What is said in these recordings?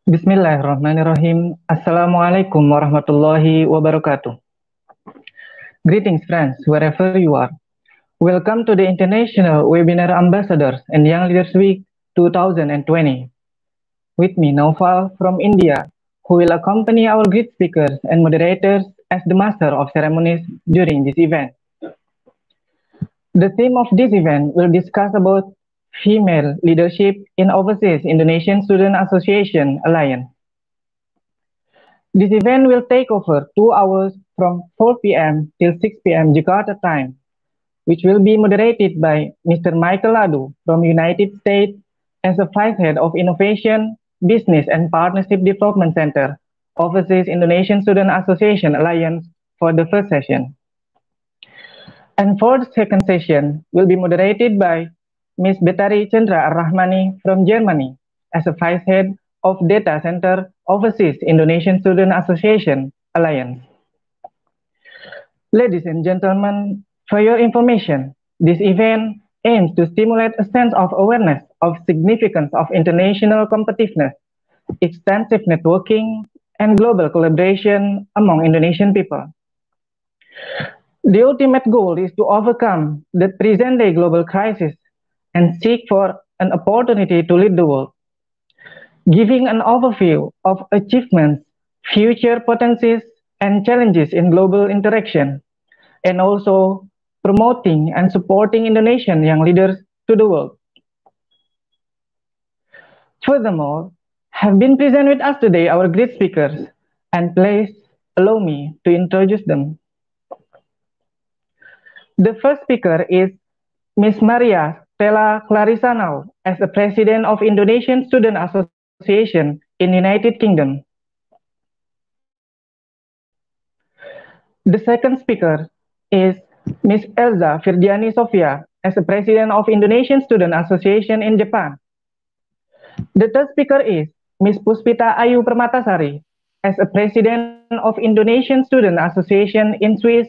Bismillahirrahmanirrahim. Assalamualaikum warahmatullahi wabarakatuh. Greetings, friends, wherever you are. Welcome to the International Webinar Ambassadors and Young Leaders Week 2020. With me, Naufal from India, who will accompany our great speakers and moderators as the master of ceremonies during this event. The theme of this event will discuss about female leadership in Overseas Indonesian Student Association Alliance. This event will take over 2 hours from 4 p.m. till 6 p.m. Jakarta time, which will be moderated by Mr. Michael Ladu from United States as the Vice Head of Innovation, Business and Partnership Development Center, Overseas Indonesian Student Association Alliance for the first session. And for the second session will be moderated by Ms. Betari Chandra Ar-Rahmani from Germany as a Vice Head of Data Center Overseas Indonesian Student Association Alliance. Ladies and gentlemen, for your information, this event aims to stimulate a sense of awareness of significance of international competitiveness, extensive networking, and global collaboration among Indonesian people. The ultimate goal is to overcome the present-day global crisis and seek for an opportunity to lead the world, giving an overview of achievements, future potencies, and challenges in global interaction, and also promoting and supporting Indonesian young leaders to the world. Furthermore, have been present with us today our great speakers, and please allow me to introduce them. The first speaker is Ms. Maria Stela Clarisa now as the President of Indonesian Student Association in United Kingdom. The second speaker is Ms. Elza Firdiani Sofia as the President of Indonesian Student Association in Japan. The third speaker is Ms. Puspita Ayu Permatasari as a President of Indonesian Student Association in Swiss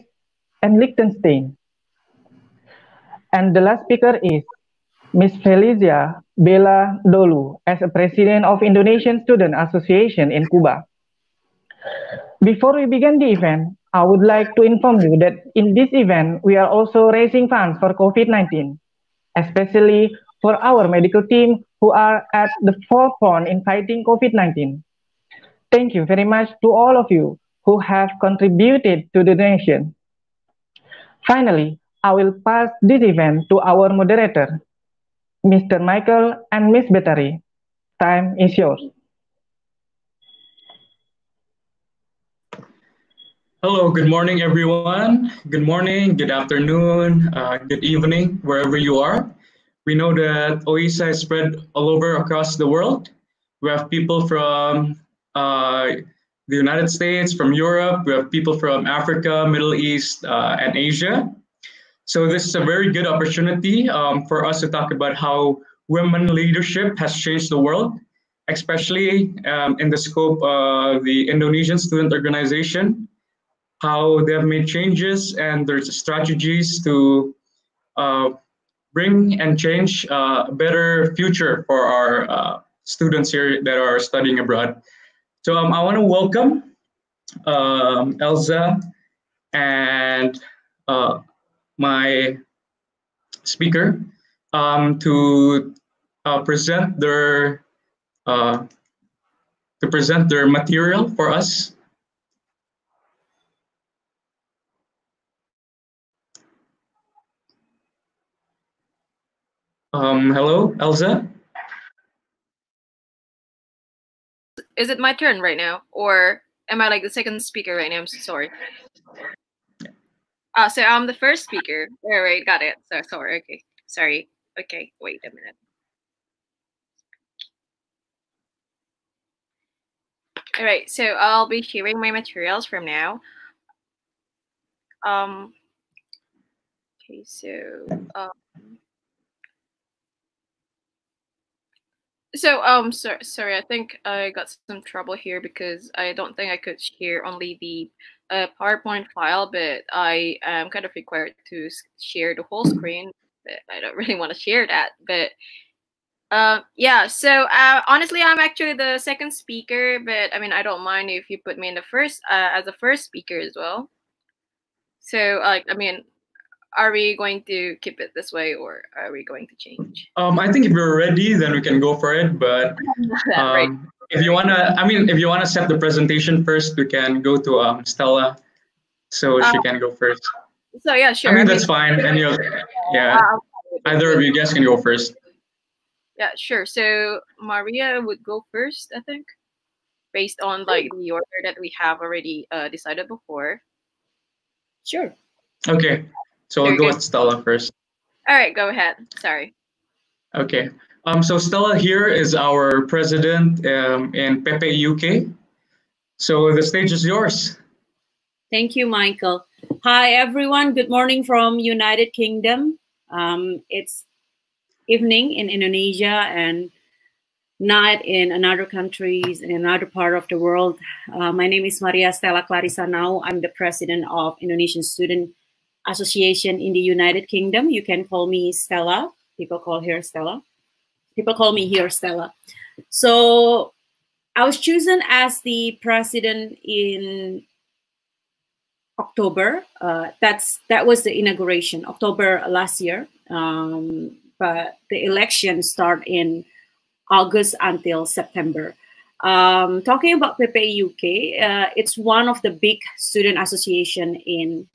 and Liechtenstein. And the last speaker is Ms. Felicia Bella Dolu as a President of Indonesian Student Association in Cuba. Before we begin the event, I would like to inform you that in this event, we are also raising funds for COVID-19, especially for our medical team who are at the forefront in fighting COVID-19. Thank you very much to all of you who have contributed to the donation. Finally, I will pass this event to our moderator, Mr. Michael and Ms. Betari. Time is yours. Hello, good morning, everyone. Good morning, good afternoon, good evening, wherever you are. We know that OISAA is spread all over across the world. We have people from the United States, from Europe. We have people from Africa, Middle East, and Asia. So this is a very good opportunity for us to talk about how women leadership has changed the world, especially in the scope of the Indonesian Student Organization, how they have made changes and their strategies to bring and change a better future for our students here that are studying abroad. So I want to welcome Elza and my speaker to present their material for us. Hello, Elza. Is it my turn right now, or am I like the second speaker right now? I'm so sorry. So I'm the first speaker. All right, got it. So sorry. Okay, sorry. Okay, wait a minute. All right, so I'll be sharing my materials from now. Okay, so sorry, I think I got some trouble here because I don't think I could share only the PowerPoint file, but I am kind of required to share the whole screen, but I don't really want to share that. But Yeah, so honestly, I'm actually the second speaker, but I mean, I don't mind if you put me in the first as a first speaker as well. So, like, I mean, are we going to keep it this way, or are we going to change? I think if you're ready, then we can go for it. But Right. if you wanna, I mean, if you wanna set the presentation first, we can go to Stella, so she can go first. So yeah, I sure. mean, that's fine. And you, yeah, either of you guys can go first. Yeah, sure. So Maria would go first, I think, based on like the order that we have already decided before. Sure. Okay, so we'll go with Stella first. All right, go ahead. Sorry. Okay. So Stella here is our president in PPI UK. So the stage is yours. Thank you, Michael. Hi, everyone. Good morning from United Kingdom. It's evening in Indonesia and night in another countries, in another part of the world. My name is Maria Stella Clarisa now. I'm the president of Indonesian Student Association in the United Kingdom. You can call me Stella. People call her Stella. People call me here Stella. So I was chosen as the president in October. That was the inauguration, October last year. But the election started in August until September. Talking about PPI UK, it's one of the big student association in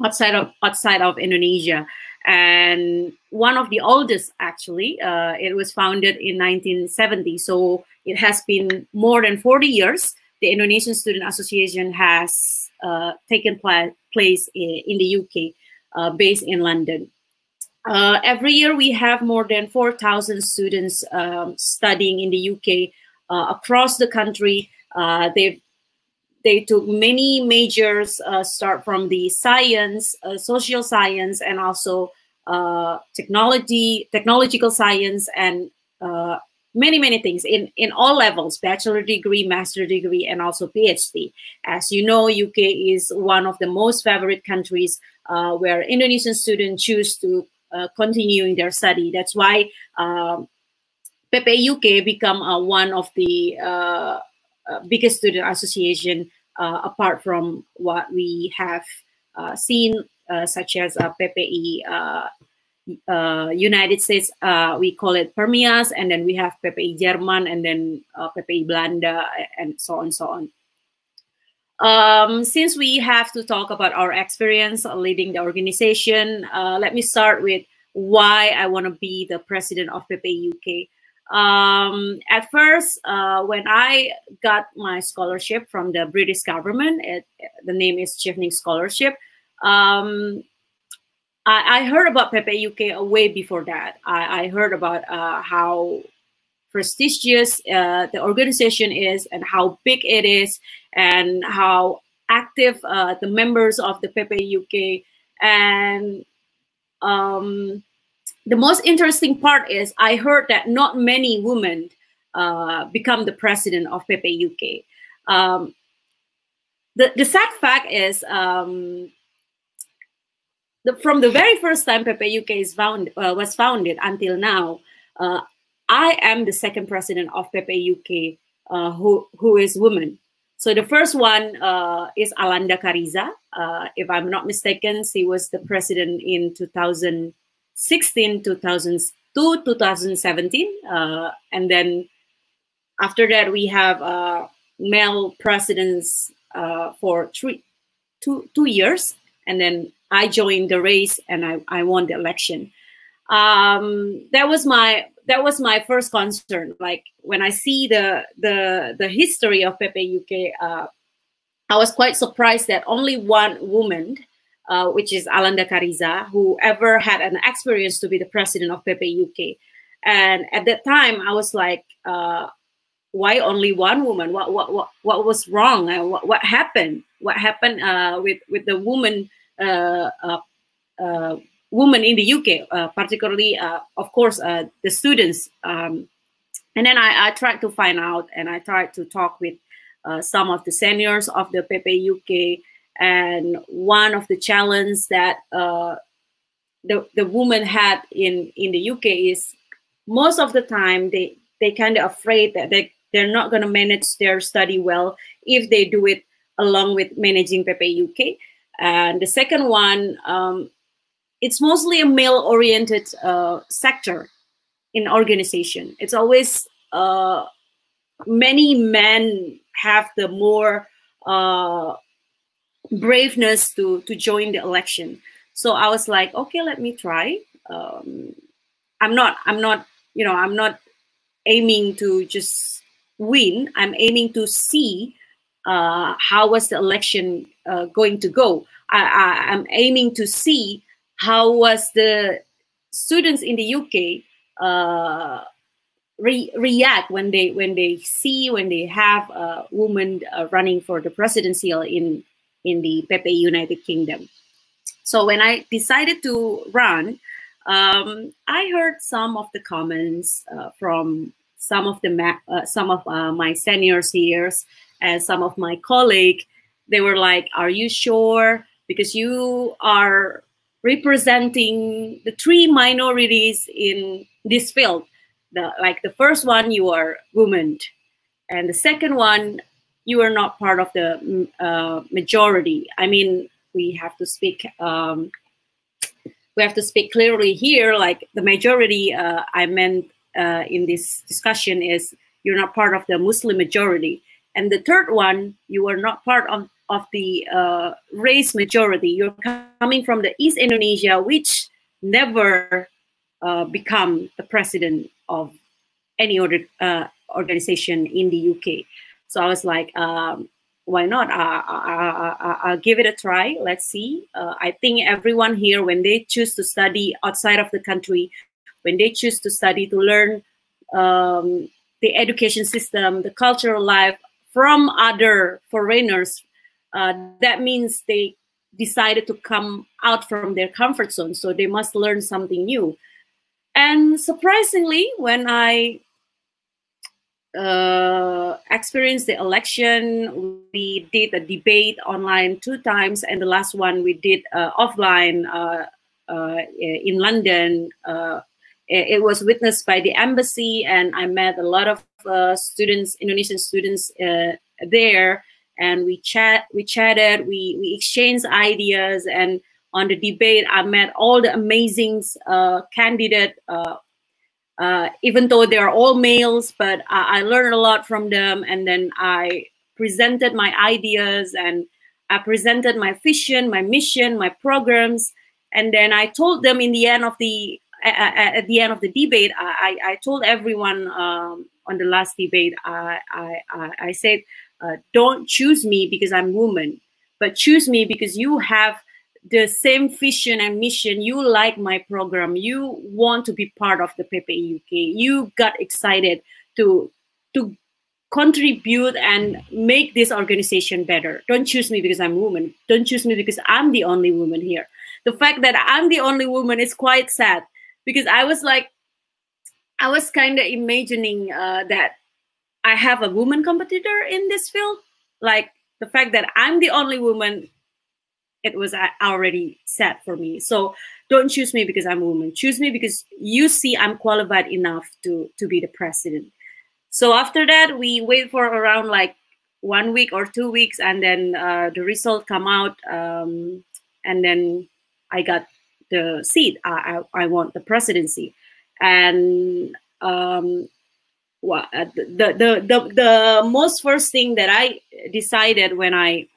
outside of Indonesia, and one of the oldest actually. It was founded in 1970, so it has been more than 40 years. The Indonesian Student Association has taken place in the UK, based in London. Every year we have more than 4,000 students studying in the UK across the country. They took many majors, start from the science, social science, and also technological science, and many things in all levels: bachelor degree, master degree, and also PhD. As you know, UK is one of the most favorite countries where Indonesian students choose to continuing their study. That's why PPI UK become one of the biggest student association, apart from what we have seen, such as PPI United States, we call it Permias, and then we have PPI Jerman, and then PPI Belanda, and so on, so on. Since we have to talk about our experience leading the organization, let me start with why I want to be the president of PPI UK. At first, when I got my scholarship from the British government, the name is Chevening Scholarship. I heard about PPI UK way before that. I heard about how prestigious the organization is, and how big it is, and how active the members of the PPI UK. And the most interesting part is I heard that not many women become the president of PPI UK. The sad fact is, from the very first time PPI UK was founded until now, I am the second president of PPI UK who is woman. So the first one is Alanda Clarisa. If I'm not mistaken, she was the president in 2016, 2002, 2017. And then after that, we have male presidents for 2 years. And then I joined the race, and I won the election. That was my first concern. Like when I see the history of PPI UK, I was quite surprised that only one woman, which is Alanda Clarisa, who ever had an experience to be the president of PPI UK. And at that time, I was like, why only one woman? What was wrong? What happened? What happened with the woman? Women in the UK, particularly, of course, the students. And then I tried to find out, and I tried to talk with some of the seniors of the PPI UK. And one of the challenges that the woman had in the UK is most of the time they kind of afraid that they're not going to manage their study well if they do it along with managing PPI UK. And the second one, it's mostly a male-oriented sector in organization. It's always many men have the more braveness to join the election. So I was like, okay, let me try. I'm not aiming to just win. I'm aiming to see how was the election going to go. I'm aiming to see how was the students in the UK react when they have a woman running for the presidency in the PPI United Kingdom. So when I decided to run, I heard some of the comments from some of my seniors here and some of my colleagues. They were like, "Are you sure? Because you are representing the 3 minorities in this field. The first one, you are women, and the second one, you are not part of the majority." I mean, we have to speak clearly here. Like the majority, I meant in this discussion is you're not part of the Muslim majority, and the third one, you are not part of the race majority. You're coming from the East Indonesia, which never become the president of any other organization in the UK. So I was like, why not? I'll give it a try. Let's see. I think everyone here, when they choose to study outside of the country, when they choose to study to learn the education system, the cultural life from other foreigners, that means they decided to come out from their comfort zone. So they must learn something new. And surprisingly, when I experienced the election, we did a debate online 2 times, and the last one we did offline in London. It was witnessed by the embassy, and I met a lot of students, Indonesian students there, and we chatted, we exchanged ideas, and on the debate, I met all the amazing candidates, even though they're all males, but I learned a lot from them. And then I presented my ideas, and I presented my vision, my mission, my programs. And then I told them in the end of the, at the end of the debate, I told everyone on the last debate, I said, don't choose me because I'm woman, but choose me because you have the same vision and mission. You like my program. You want to be part of the PPI UK. You got excited to contribute and make this organization better. Don't choose me because I'm a woman. Don't choose me because I'm the only woman here. The fact that I'm the only woman is quite sad, because I was kind of imagining that I have a woman competitor in this field. Like the fact that I'm the only woman, it was already sad for me. So don't choose me because I'm a woman. Choose me because you see I'm qualified enough to be the president. So after that, we wait for around like 1 week or 2 weeks, and then the result come out, and then I got the seat. I want the presidency, and the most first thing that I decided when I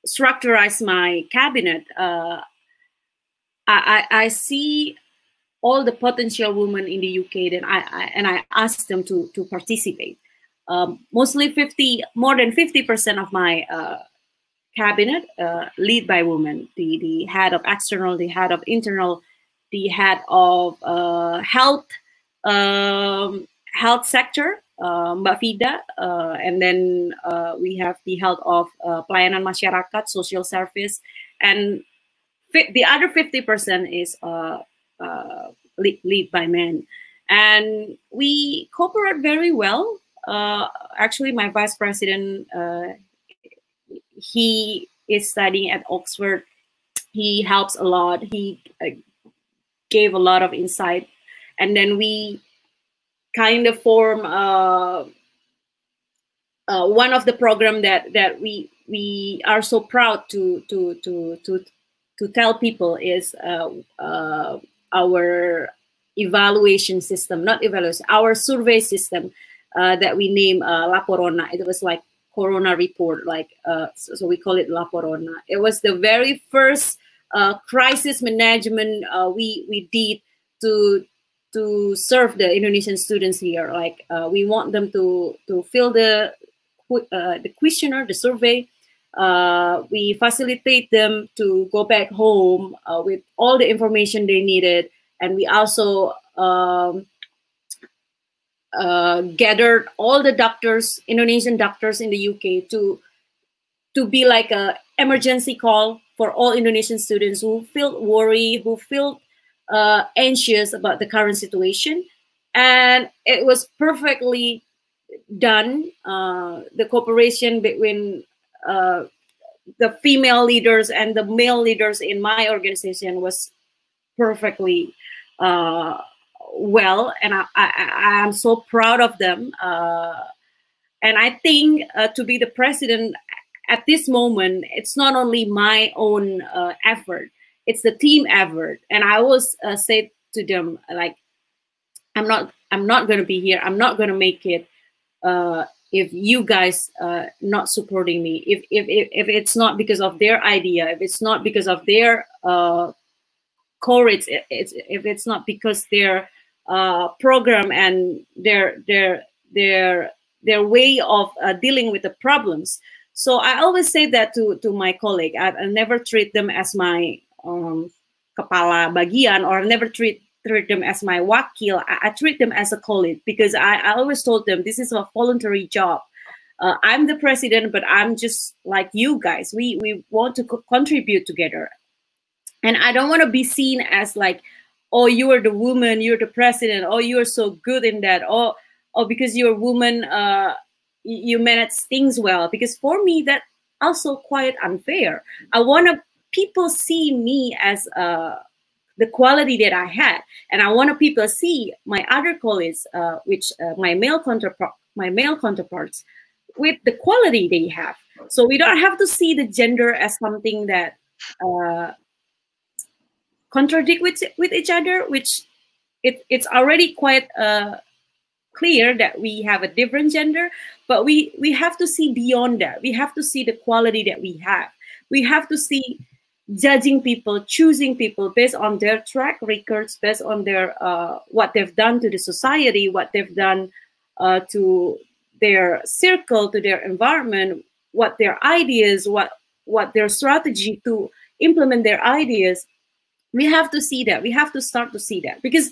structurized my cabinet, I see all the potential women in the UK. Then I asked them to participate. Mostly more than 50% of my cabinet lead by women. The head of external, the head of internal, the head of health sector, Mbak Vida, and then we have the health of pelayanan masyarakat, social service, and the other 50% is lead by men. And we cooperate very well. Actually, my vice president, he is studying at Oxford. He helps a lot. He gave a lot of insight. and then we kind of form one of the program that we are so proud to tell people is our evaluation system, not evaluation, our survey system that we name Laporona. It was like Corona report, like so we call it Laporona. It was the very first crisis management we did to serve the Indonesian students here. Like we want them to fill the questionnaire, the survey. We facilitate them to go back home with all the information they needed, and we also gathered all the doctors, Indonesian doctors in the UK, to be like a emergency call for all Indonesian students who feel worried, who feel anxious about the current situation. And it was perfectly done. The cooperation between the female leaders and the male leaders in my organization was perfectly well, and I am so proud of them. And I think to be the president at this moment, it's not only my own effort, it's the team effort. And I always say to them, like, I'm not going to be here, I'm not going to make it if you guys not supporting me, if it's not because of their idea, if it's not because of their courage, if it's not because their program and their way of dealing with the problems. So I always say that to my colleague. I never treat them as my kepala bagian, or never treat them as my wakil. I treat them as a colleague, because I always told them this is a voluntary job. I'm the president, but I'm just like you guys. We want to contribute together. And I don't want to be seen as like, oh, you are the woman, you're the president, oh, you are so good in that, oh, because you're a woman, you manage things well. Because for me, that also quite unfair. I want people see me as the quality that I had, and I want people see my other colleagues, my male counterparts, with the quality they have. So we don't have to see the gender as something that contradict with each other, which it's already quite clear that we have a different gender, but we have to see beyond that. We have to see the quality that we have. We have to see judging people, choosing people based on their track records, based on their what they've done to the society, what they've done to their circle, to their environment, what their ideas, what their strategy to implement their ideas. We have to see that. We have to start to see that, because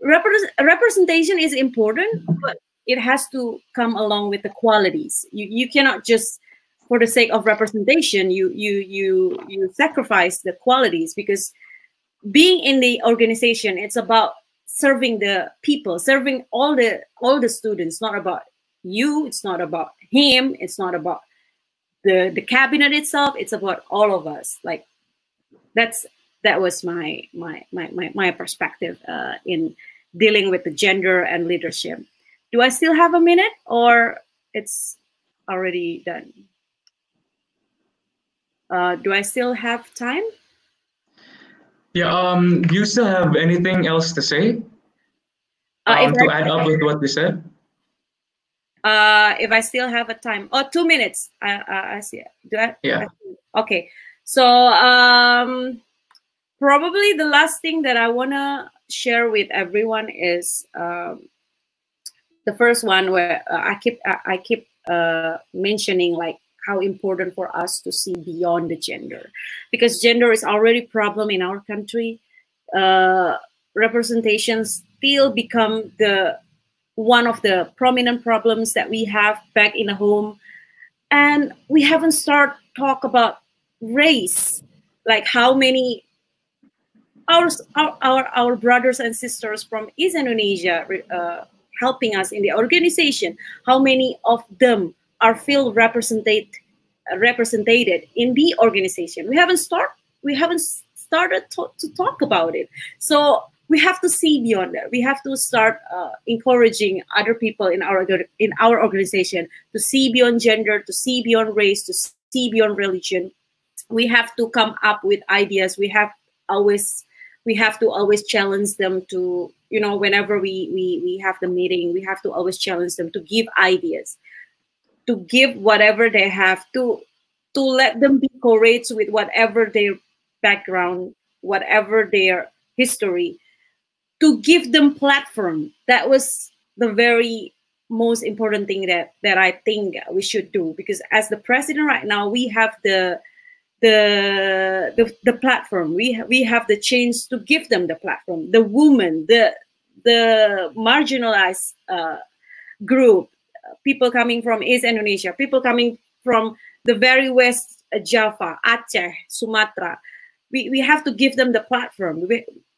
representation is important, but it has to come along with the qualities. You cannot just, for the sake of representation, you sacrifice the qualities, because being in the organization, it's about serving the people, serving all the students. Not about you. It's not about him. It's not about the cabinet itself. It's about all of us. Like that was my perspective in dealing with the gender and leadership. Do I still have a minute, or it's already done? Do I still have time? Yeah. Do you still have anything else to say? To add up with what we said? If I still have a time, 2 minutes. I see. Do I? Yeah. Okay. So probably the last thing that I wanna share with everyone is the first one, where I keep mentioning, like, how important for us to see beyond the gender, because gender is already a problem in our country. Representations still become one of the prominent problems that we have back in the home, and we haven't started talk about race, like how many our brothers and sisters from East Indonesia helping us in the organization, how many of them are feel represented in the organization. We haven't started to talk about it. So we have to see beyond that. We have to start encouraging other people in our organization to see beyond gender, to see beyond race, to see beyond religion. We have to come up with ideas. We have to always challenge them to, whenever we have the meeting, we have to always challenge them to give ideas, to give whatever they have, to let them be courageous with whatever their background, whatever their history, to give them platform. That was the very most important thing that I think we should do, because as the president right now, we have the platform. We have the chance to give them the platform. The women, the marginalized group, people coming from East Indonesia, people coming from the very West Java, Aceh, Sumatra. We have to give them the platform.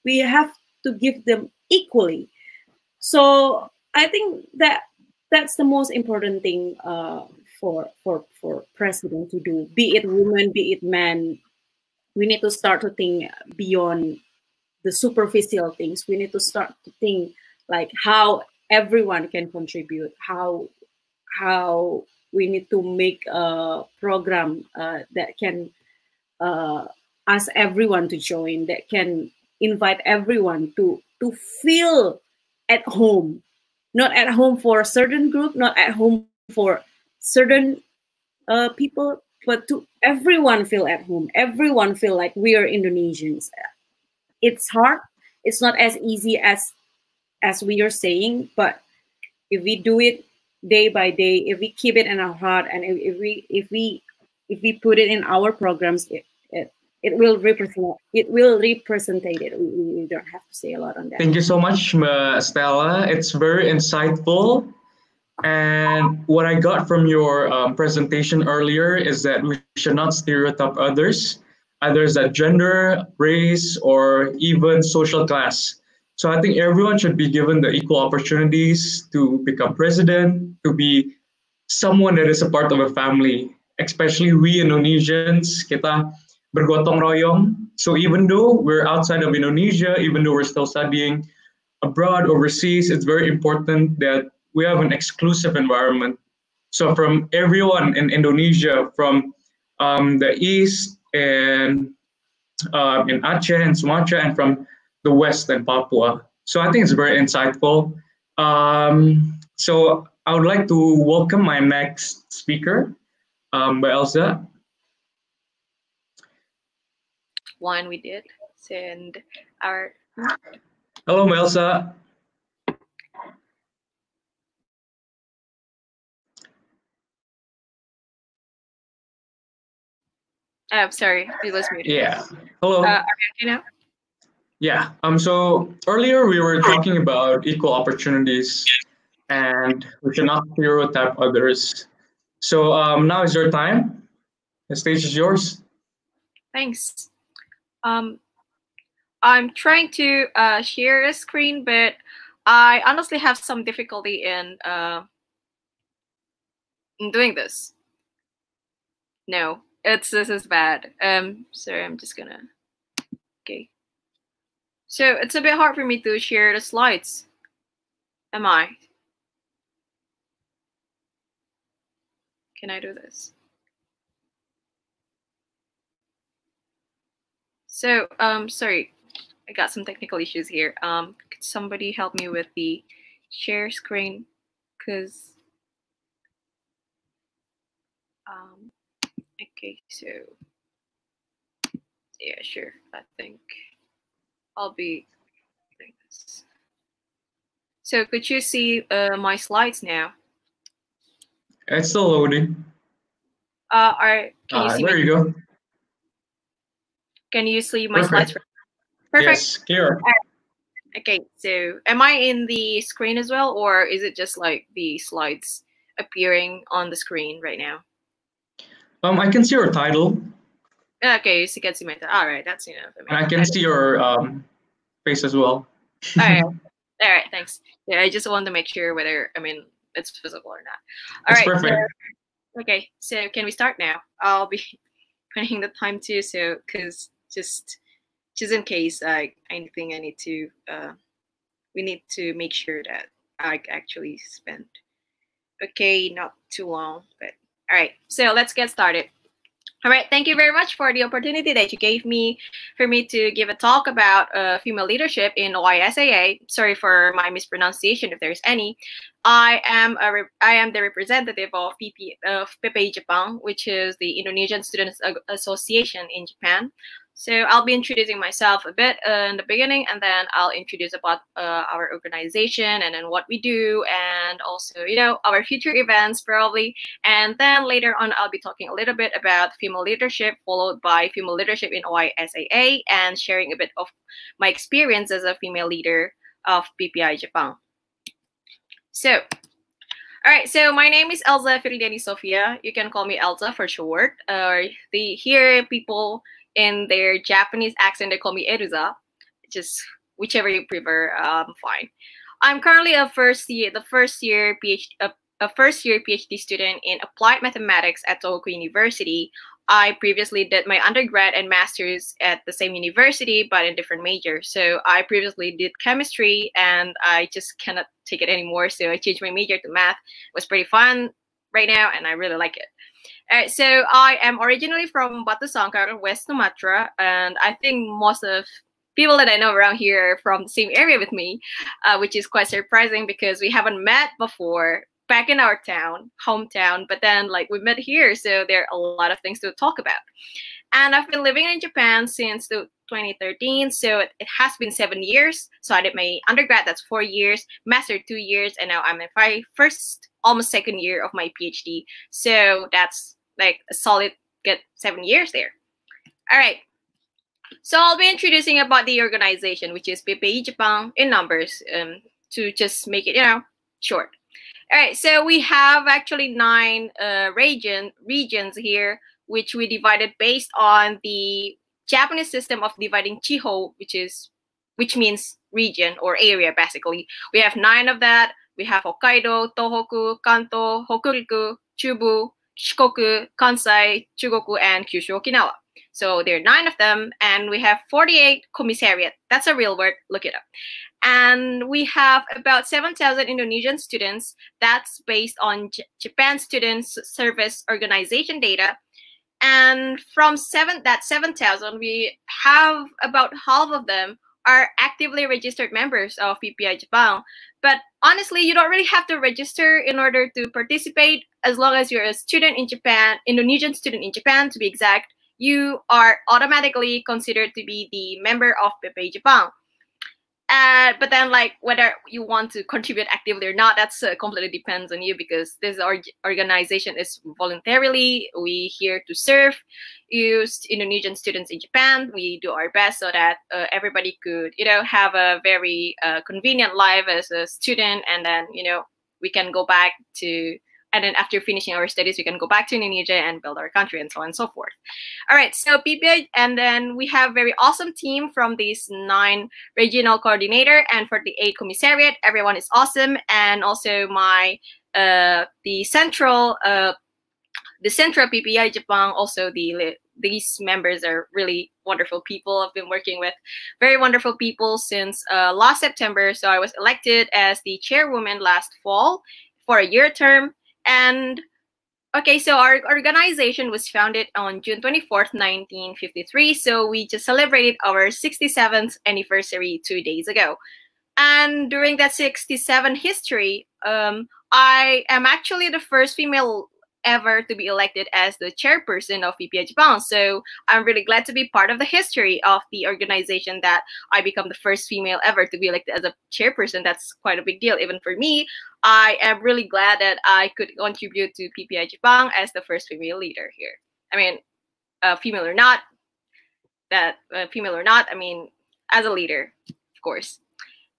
We have to give them equally. So I think that's the most important thing for president to do. Be it women, be it men, we need to start to think beyond the superficial things. We need to start to think like how everyone can contribute, how we need to make a program that can ask everyone to join, that can invite everyone to feel at home, not at home for a certain group, not at home for certain people, but to everyone feel at home, everyone feel like we are Indonesians. It's hard. It's not as easy as we are saying, but if we do it day by day, if we keep it in our heart, and if we put it in our programs, it will represent it. We don't have to say a lot on that. Thank you so much, Stella. It's very insightful. And what I got from your presentation earlier is that we should not stereotype others, either as that gender, race, or even social class. So I think everyone should be given the equal opportunities to become president, to be someone that is a part of a family. Especially we Indonesians, kita bergotong royong. So even though we're outside of Indonesia, even though we're still studying abroad, overseas, it's very important that we have an exclusive environment. So from everyone in Indonesia, from the East and in Aceh and Sumatra, and from the West and Papua. So I think it's very insightful. So I would like to welcome my next speaker, by Elza. One we did send our. Hello, Elza. Oh, sorry, it was muted. Yeah. Hello. Are we okay now? Yeah. So earlier we were talking about equal opportunities, and we should not stereotype others. So now is your time. The stage is yours. Thanks. I'm trying to share a screen, but I honestly have some difficulty in doing this. No, this is bad. Sorry, I'm just gonna. Okay. So it's a bit hard for me to share the slides. Am I? Can I do this? So, sorry, I got some technical issues here. Could somebody help me with the share screen? Cause, okay, so, yeah, sure. I think I'll be doing this. So, could you see my slides now? It's still loading. Can you see there you go. Can you see my Perfect. slides? Perfect. Yes, clear. Okay, so am I in the screen as well, or is it just like the slides appearing on the screen right now? I can see your title. Okay, so you can see my title. All right, that's enough. And I can see your face as well. All right, thanks. Yeah, I just wanted to make sure whether it's visible or not. All right. Perfect. So, okay, so can we start now? I'll be putting the time too, so because just just in case anything I need to, we need to make sure that I actually spend. Okay, not too long, but all right. So let's get started. All right, thank you very much for the opportunity that you gave me for me to give a talk about female leadership in OISAA. Sorry for my mispronunciation if there's any. I am the representative of PPI Jepang, which is the Indonesian Students Association in Japan. So I'll be introducing myself a bit in the beginning, and then I'll introduce about our organization and then what we do, and also, you know, our future events probably. And then later on, I'll be talking a little bit about female leadership, followed by female leadership in OISAA, and sharing a bit of my experience as a female leader of PPI Jepang. So, all right, so my name is Elza Firdiani Sofia. You can call me Elza for short. Here people in their Japanese accent, they call me Elza. Just whichever you prefer, fine. I'm currently a first year PhD student in applied mathematics at Tohoku University. I previously did my undergrad and master's at the same university, but in different majors. So I previously did chemistry, and I just cannot take it anymore. So I changed my major to math. It was pretty fun right now, and I really like it. All right, so I am originally from Batu Sangkar, West Sumatra, and I think most of people that I know around here are from the same area with me, which is quite surprising because we haven't met before back in our hometown, but then like we met here, so there are a lot of things to talk about. And I've been living in Japan since 2013, so it has been 7 years. So I did my undergrad, that's 4 years, master 2 years, and now I'm in my almost second year of my PhD. So that's like a solid good 7 years there. All right. So I'll be introducing about the organization, which is PPI Jepang in numbers, to just make it, you know, short. All right, so we have actually 9 regions here, which we divided based on the Japanese system of dividing Chiho, which means region or area, basically. We have 9 of that. We have Hokkaido, Tohoku, Kanto, Hokuriku, Chubu, Shikoku, Kansai, Chugoku, and Kyushu, Okinawa. So there are 9 of them, and we have 48 commissariat. That's a real word, look it up. And we have about 7,000 Indonesian students. That's based on Japan Students Service Organization data. And from that 7,000, we have about half of them are actively registered members of PPI Jepang. But honestly, you don't really have to register in order to participate. As long as you're a student in Japan, Indonesian student in Japan to be exact, you are automatically considered to be the member of PPI Jepang. But then, like, whether you want to contribute actively or not, that's completely depends on you, because this organization is voluntarily. We here to serve Indonesian students in Japan. We do our best so that everybody could, you know, have a very convenient life as a student, and then, you know, we can go back to. And then after finishing our studies, we can go back to Indonesia and build our country, and so on and so forth. All right, so PPI, and then we have very awesome team from these 9 regional coordinator and for the 8 commissariat. Everyone is awesome, and also my the central PPI Jepang. Also these members are really wonderful people. I've been working with very wonderful people since last September. So I was elected as the chairwoman last fall for a year term. And okay, so our organization was founded on June 24th, 1953. So we just celebrated our 67th anniversary 2 days ago. And during that 67 history, I am actually the first female ever to be elected as the chairperson of PPI Jepang. So I'm really glad to be part of the history of the organization, that I become the first female ever to be elected as a chairperson. That's quite a big deal, even for me. I am really glad that I could contribute to PPI Jepang as the first female leader here. I mean, female or not, I mean, as a leader, of course.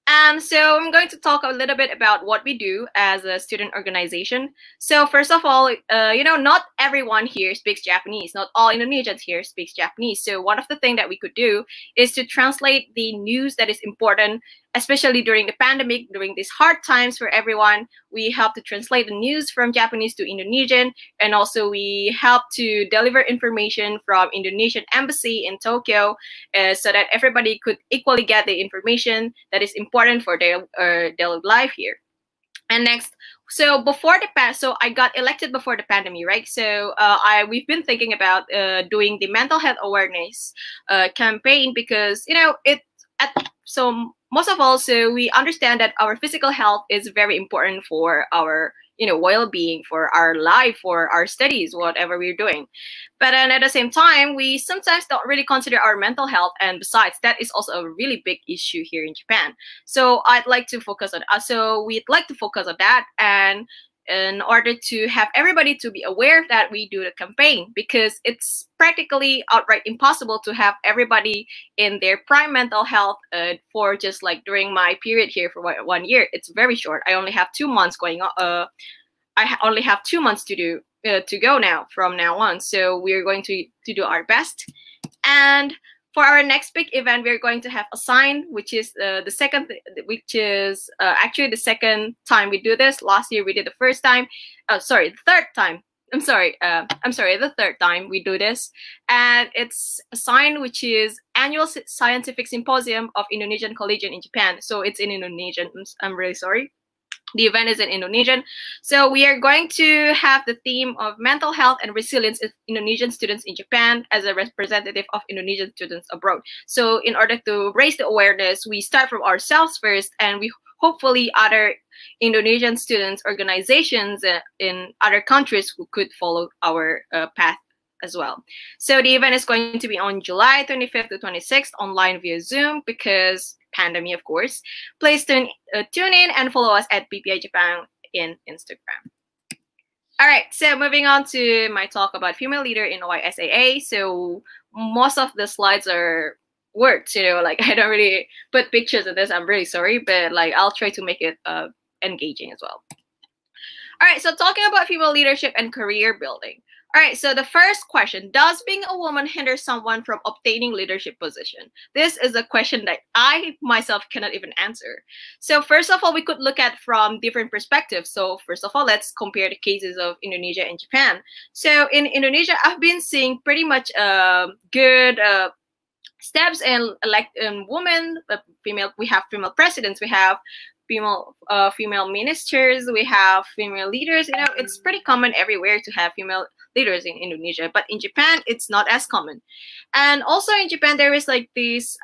And so I'm going to talk a little bit about what we do as a student organization. So first of all, you know, not everyone here speaks Japanese. Not all Indonesians here speaks Japanese. So one of the things that we could do is to translate the news that is important especially during the pandemic, during these hard times for everyone. We help to translate the news from Japanese to Indonesian, and also we help to deliver information from Indonesian embassy in Tokyo, so that everybody could equally get the information that is important for their daily life here. And next, so I got elected before the pandemic, right? So we've been thinking about doing the mental health awareness campaign, because so most of all, so we understand that our physical health is very important for our well-being, for our life, for our studies, whatever we're doing. But then at the same time, we sometimes don't really consider our mental health, and besides, that is also a really big issue here in Japan. So we'd like to focus on that, and in order to have everybody to be aware that we do the campaign, because it's practically outright impossible to have everybody in their prime mental health for just like during my period here for 1 year. It's very short. I only have 2 months going on. Only have 2 months to go now from now on. So we're going to do our best. And for our next big event, we're going to have a sign, which is actually the second time we do this. Last year we did the first time. The third time. The third time we do this. And it's a sign which is Annual Scientific Symposium of Indonesian Collegian in Japan. So it's in Indonesian. I'm really sorry. The event is in Indonesian. So we are going to have the theme of mental health and resilience of Indonesian students in Japan as a representative of Indonesian students abroad. So in order to raise the awareness, we start from ourselves first, and we hopefully other Indonesian students organizations in other countries who could follow our path as well. So the event is going to be on July 25th to 26th online via Zoom, because pandemic, of course. Please tune in and follow us at PPI Jepang in Instagram. All right, so moving on to my talk about female leader in OISAA. So most of the slides are words, like I don't really put pictures of this. I'm really sorry, but like I'll try to make it engaging as well. All right, so talking about female leadership and career building. All right, so the first question, does being a woman hinder someone from obtaining leadership position? This is a question that I myself cannot even answer. So first of all, we could look at from different perspectives. So first of all, let's compare the cases of Indonesia and Japan. So in Indonesia, I've been seeing pretty much good steps in women, we have female presidents, we have female ministers, we have female leaders. It's pretty common everywhere to have female leaders in Indonesia, but in Japan it's not as common. And also in Japan there is like this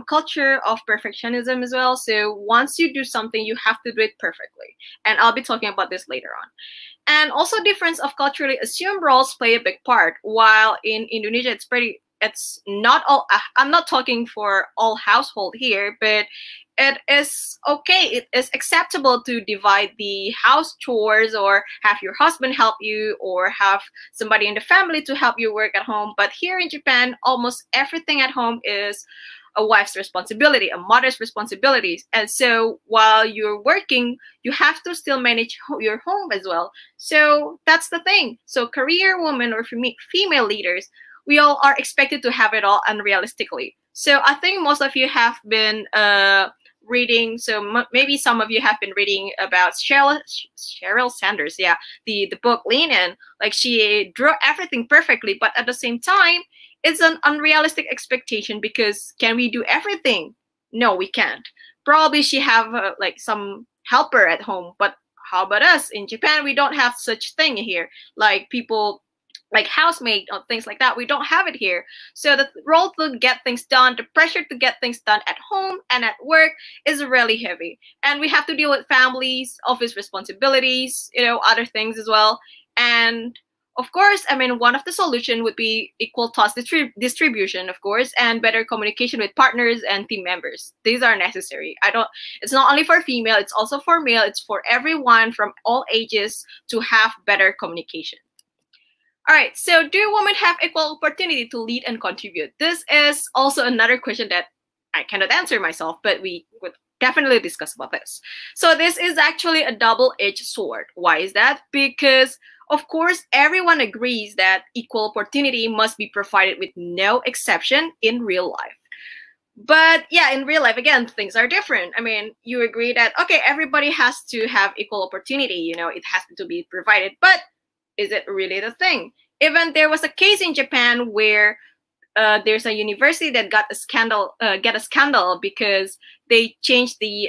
culture of perfectionism as well. So once you do something, you have to do it perfectly, and I'll be talking about this later on. And also difference of culturally assumed roles play a big part. While in Indonesia it's not all, I'm not talking for all household here, but it is okay, it is acceptable to divide the house chores, or have your husband help you, or have somebody in the family to help you work at home. But here in Japan, almost everything at home is a wife's responsibility, a mother's responsibilities. And so while you're working, you have to still manage your home as well. So that's the thing. So career women or female leaders, we all are expected to have it all unrealistically. So I think most of you have been reading, so maybe some of you have been reading about Sheryl Sanders, the book Lean In. Like, she drew everything perfectly, but at the same time, it's an unrealistic expectation, because can we do everything? No, we can't. Probably she have like some helper at home, but how about us? In Japan, we don't have such thing here. Like people, like housemaid or things like that, we don't have it here. So the role to get things done, the pressure to get things done at home and at work is really heavy. And we have to deal with families, office responsibilities, other things as well. And of course, I mean, one of the solution would be equal task distribution, of course, and better communication with partners and team members. These are necessary. It's not only for female, it's also for male. It's for everyone from all ages to have better communication. All right, so do women have equal opportunity to lead and contribute? This is also another question that I cannot answer myself, but we would definitely discuss about this. So this is actually a double-edged sword. Why is that? Because, of course, everyone agrees that equal opportunity must be provided with no exception in real life. But yeah, in real life, again, things are different. I mean, you agree that, okay, everybody has to have equal opportunity, you know, it has to be provided. But is it really the thing? Even there was a case in Japan where there's a university that got a scandal because they changed the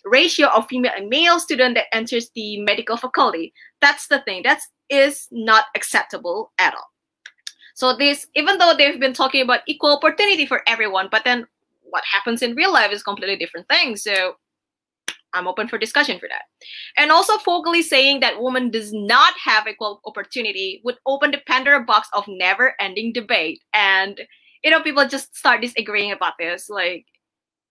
ratio of female and male student that enters the medical faculty. That's the thing. That is not acceptable at all. So this, even though they've been talking about equal opportunity for everyone, but then what happens in real life is completely different thing. So I'm open for discussion for that. And also vocally saying that woman does not have equal opportunity would open the Pandora box of never-ending debate. And, you know, people just start disagreeing about this. Like,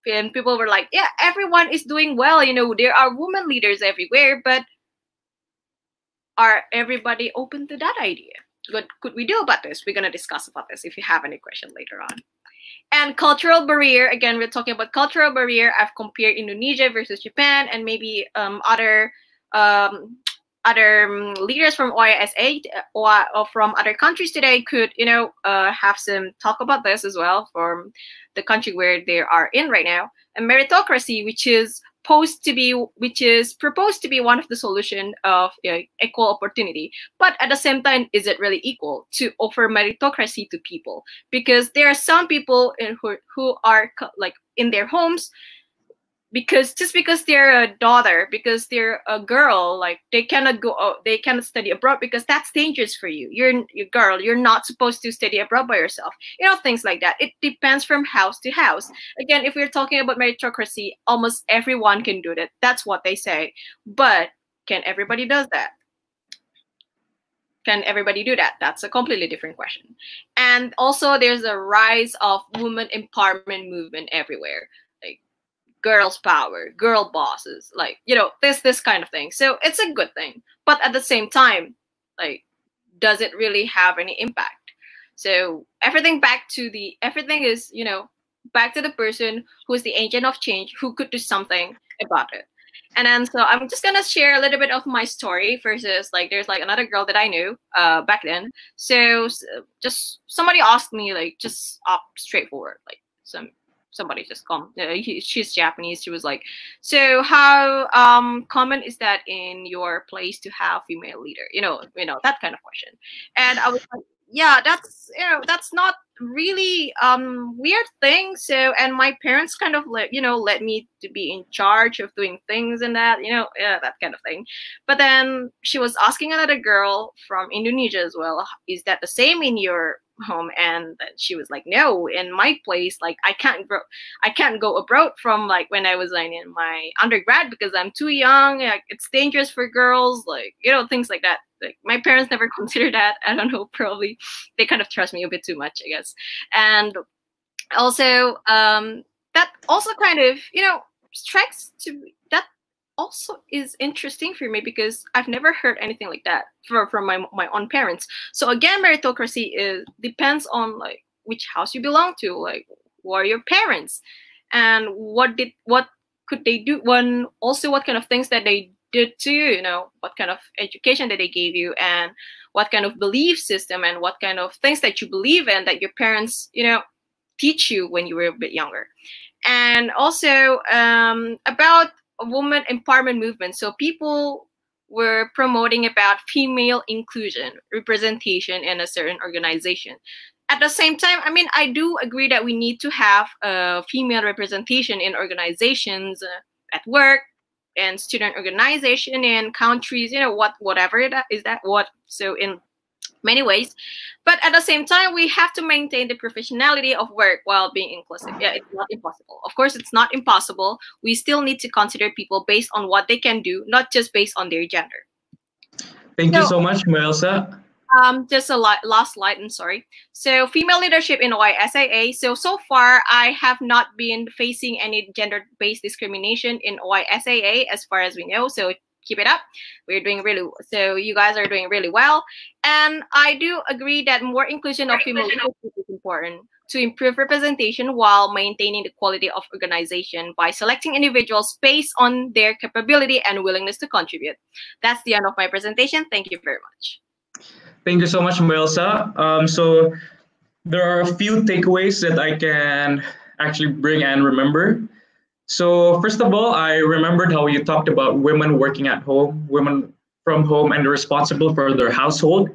and people were like, yeah, everyone is doing well. You know, there are women leaders everywhere, but are everybody open to that idea? What could we do about this? We're going to discuss about this if you have any question later on. And cultural barrier, again, we're talking about cultural barrier. I've compared Indonesia versus Japan and maybe other leaders from OISAA or from other countries today could, you know, have some talk about this as well from the country where they are in right now. And meritocracy, which is proposed to be one of the solution of equal opportunity. But at the same time, is it really equal to offer meritocracy to people? Because there are some people who are like in their homes, because they're a daughter, because they're a girl, like they cannot study abroad because that's dangerous for you. You're a girl, you're not supposed to study abroad by yourself. You know, things like that. It depends from house to house. Again, if we're talking about meritocracy, almost everyone can do that. That's what they say. But can everybody do that? Can everybody do that? That's a completely different question. And also there's a rise of women empowerment movement everywhere. Girls power, girl bosses, like, you know, this kind of thing. So it's a good thing, but at the same time, like, does it really have any impact? So everything is, you know, back to the person who is the agent of change, who could do something about it. And then so I'm just gonna share a little bit of my story versus like there's like another girl that I knew back then. So just somebody asked me, like, just straightforward, like somebody just come. She's Japanese. She was like, "So how common is that in your place to have female leader?" You know that kind of question. And I was like, "Yeah, that's not really weird thing." So, and my parents kind of let me to be in charge of doing things and that, that kind of thing. But then she was asking another girl from Indonesia as well, "Is that the same in your home?" And she was like, "No, in my place, like I can't go abroad from like when I was like in my undergrad because I'm too young. Like, it's dangerous for girls, like things like that." Like, my parents never considered that. I don't know, probably they kind of trust me a bit too much, I guess. And also that also kind of strikes to that also is interesting for me because I've never heard anything like that from my own parents. So again, meritocracy depends on like which house you belong to, like who are your parents, and what could they do, what kind of things that they did to you, what kind of education that they gave you, and what kind of belief system and what kind of things that you believe in that your parents teach you when you were a bit younger. And also about a woman empowerment movement. So people were promoting about female inclusion, representation in a certain organization. At the same time, I mean, I do agree that we need to have female representation in organizations, at work, and student organization, in countries, whatever that is. So in many ways, but at the same time, we have to maintain the professionality of work while being inclusive. Yeah, it's not impossible. Of course, it's not impossible. We still need to consider people based on what they can do, not just based on their gender. Thank you so much, Elza. Just a last slide, I'm sorry. So female leadership in OISAA. So far, I have not been facing any gender-based discrimination in OISAA as far as we know. So keep it up. We're doing so you guys are doing really well. And I do agree that more inclusion of female leadership is important to improve representation while maintaining the quality of organization by selecting individuals based on their capability and willingness to contribute. That's the end of my presentation. Thank you very much. Thank you so much, Elza. So there are a few takeaways that I can actually bring and remember. So first of all, I remembered how you talked about women working at home, women from home, and responsible for their household.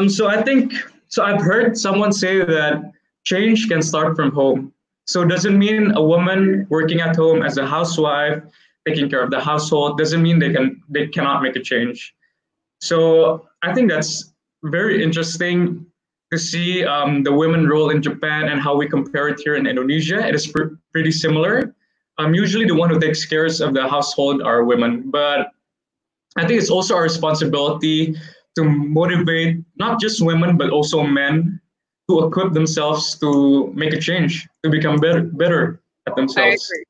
So I've heard someone say that change can start from home. So doesn't mean a woman working at home as a housewife, taking care of the household, doesn't mean they cannot make a change. So I think that's very interesting to see the women role in Japan and how we compare it here in Indonesia. It is pretty similar. Usually the one who takes care of the household are women, but I think it's also our responsibility to motivate not just women but also men to equip themselves to make a change, to become better at I themselves. agree.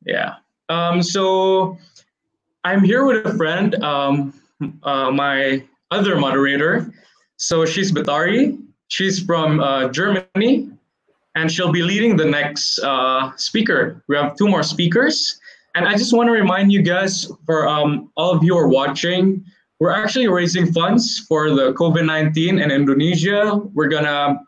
Yeah. So I'm here with a friend, my other moderator. So she's Batari. She's from Germany, and she'll be leading the next speaker. We have two more speakers. And I just want to remind you guys, for all of you who are watching, we're actually raising funds for the COVID-19 in Indonesia. We're going to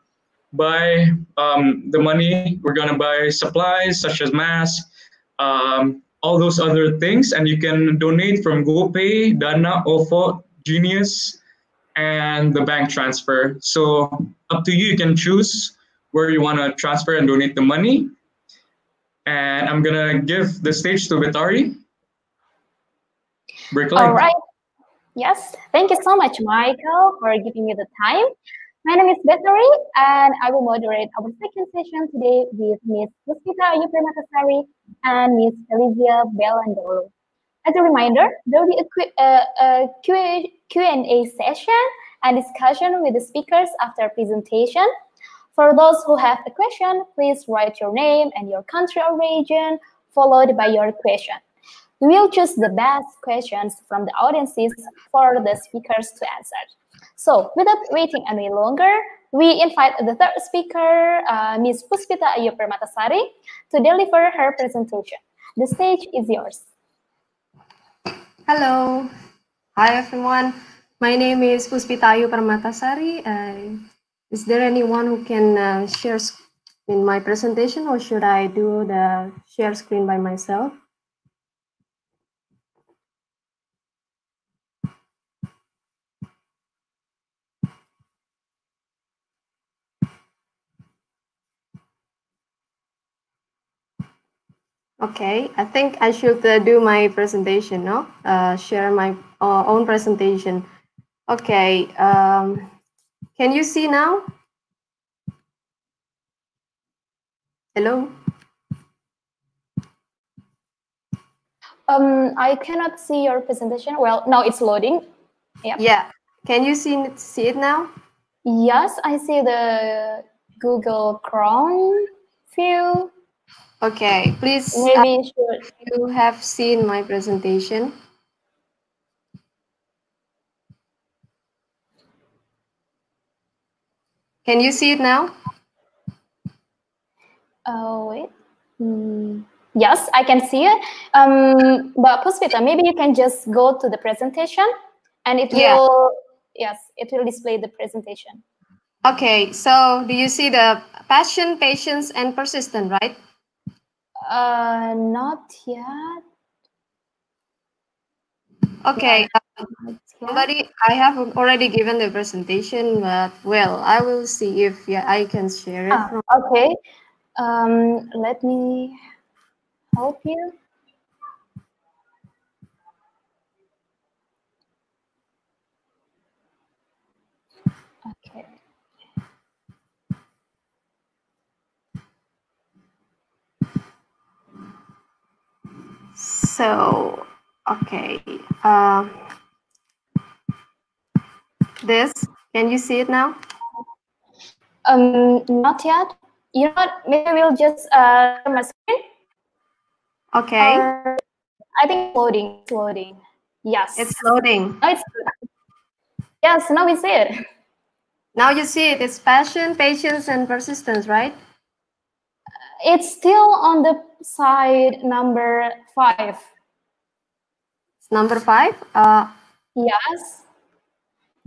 buy the money. We're going to buy supplies such as masks, all those other things. And you can donate from GoPay, Dana, OVO, Genius, and the bank transfer. So up to you. You can choose where you want to transfer and donate the money. And I'm going to give the stage to Vitari. All right. Yes. Thank you so much, Michael, for giving me the time. My name is Batari, and I will moderate our second session today with Ms. Puspita Ayu Permatasari and Ms. Elza Belandolo. As a reminder, there will be a Q&A session and discussion with the speakers after presentation. For those who have a question, please write your name and your country or region, followed by your question. We will choose the best questions from the audiences for the speakers to answer. So, without waiting any longer, we invite the third speaker, Ms. Puspita Ayu Permatasari, to deliver her presentation. The stage is yours. Hello. Hi, everyone. My name is Puspita Ayu Permatasari. Is there anyone who can share in my presentation, or should I do the share screen by myself? Okay, I think I should do my presentation, no? Share my own presentation. Okay, can you see now? Hello? I cannot see your presentation. Well, now it's loading. Yep. Yeah, can you see it now? Yes, I see the Google Chrome view. Okay, please. Maybe you have seen my presentation. Can you see it now? Oh, wait. Yes, I can see it. But Puspita, maybe you can just go to the presentation and it will, yes, it will display the presentation. Okay, so do you see the passion, patience, and persistence, right? Not yet. Okay, somebody, I have already given the presentation, but well, I will see if I can share it. Okay, let me help you. Okay. So, okay, this, can you see it now? Not yet. You know what? Maybe we'll just share my screen. Okay. I think it's loading. It's loading. Yes. It's loading. Oh, it's yes. Now we see it. Now you see it. It's passion, patience, and persistence, right? It's still on the side number 5. It's number 5. Yes.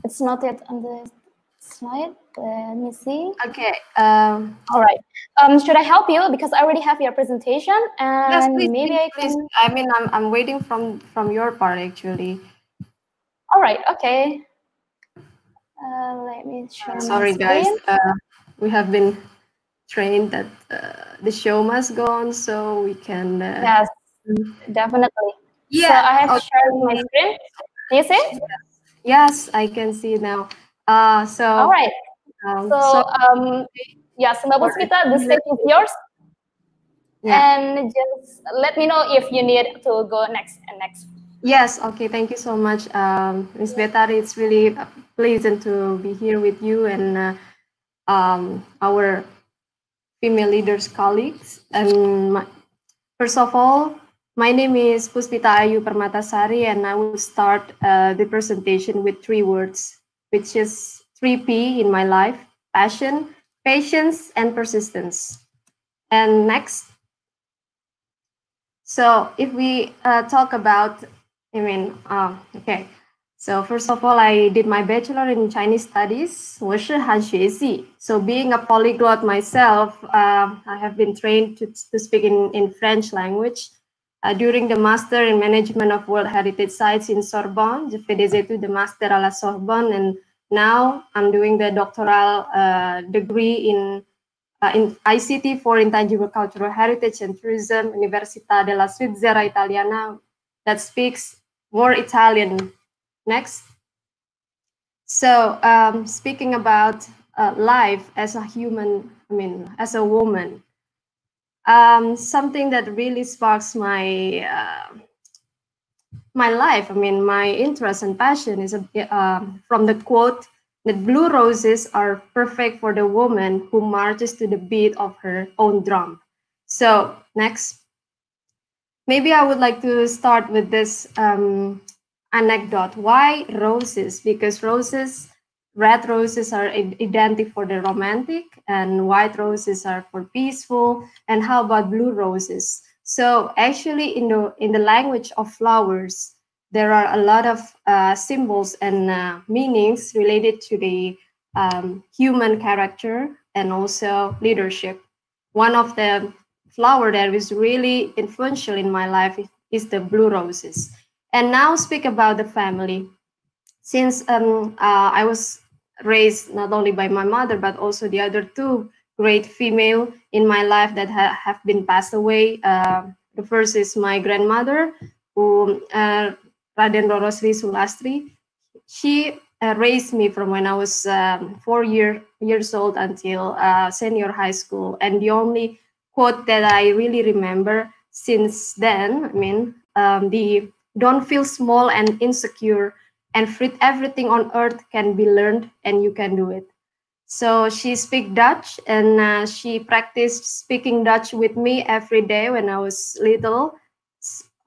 It's not yet on the slide. Let me see. Okay. All right. Should I help you because I already have your presentation and yes, please, maybe please, I can. I mean, I'm waiting from your part actually. All right. Okay. Let me share Sorry, my screen. guys. We have been trained that the show must go on, so we can. Yes, definitely. Yeah. So I have okay. shared my screen. Do you see? Yes, I can see now. So. All right. So, yes, Mbak for- Puspita, the stage is yours. Yeah. And just let me know if you need to go next and next. Yes, okay, thank you so much, Ms. Betari. It's really pleasant to be here with you and our female leaders colleagues. And first of all, my name is Puspita Ayu Permatasari, and I will start the presentation with 3 words, which is 3P in my life: passion, patience, and persistence. And next, so if we talk about, okay. So first of all, I did my bachelor in Chinese studies, 我是韩学系. So being a polyglot myself, I have been trained to speak in French language. During the Master in Management of World Heritage Sites in Sorbonne, j'ai fait des études de master à la Sorbonne, and now I'm doing the doctoral degree in ICT for Intangible Cultural Heritage and Tourism, Università della Svizzera Italiana, that speaks more Italian. Next. So speaking about life as a human, as a woman, something that really sparks my my life, my interest and passion is from the quote that blue roses are perfect for the woman who marches to the beat of her own drum. So next, maybe I would like to start with this anecdote. Why roses? Because red roses are identical for the romantic, and white roses are for peaceful. And how about blue roses? So actually, in the language of flowers, there are a lot of symbols and meanings related to the human character and also leadership. One of the flower that is really influential in my life is the blue roses. And now speak about the family. Since I was raised not only by my mother, but also the other 2 great female in my life that have been passed away. The first is my grandmother, who Raden Rorosri Sulastri. She raised me from when I was 4 years old until senior high school. And the only quote that I really remember since then, the don't feel small and insecure, and everything on earth can be learned and you can do it. So she speaks Dutch, and she practiced speaking Dutch with me every day when I was little,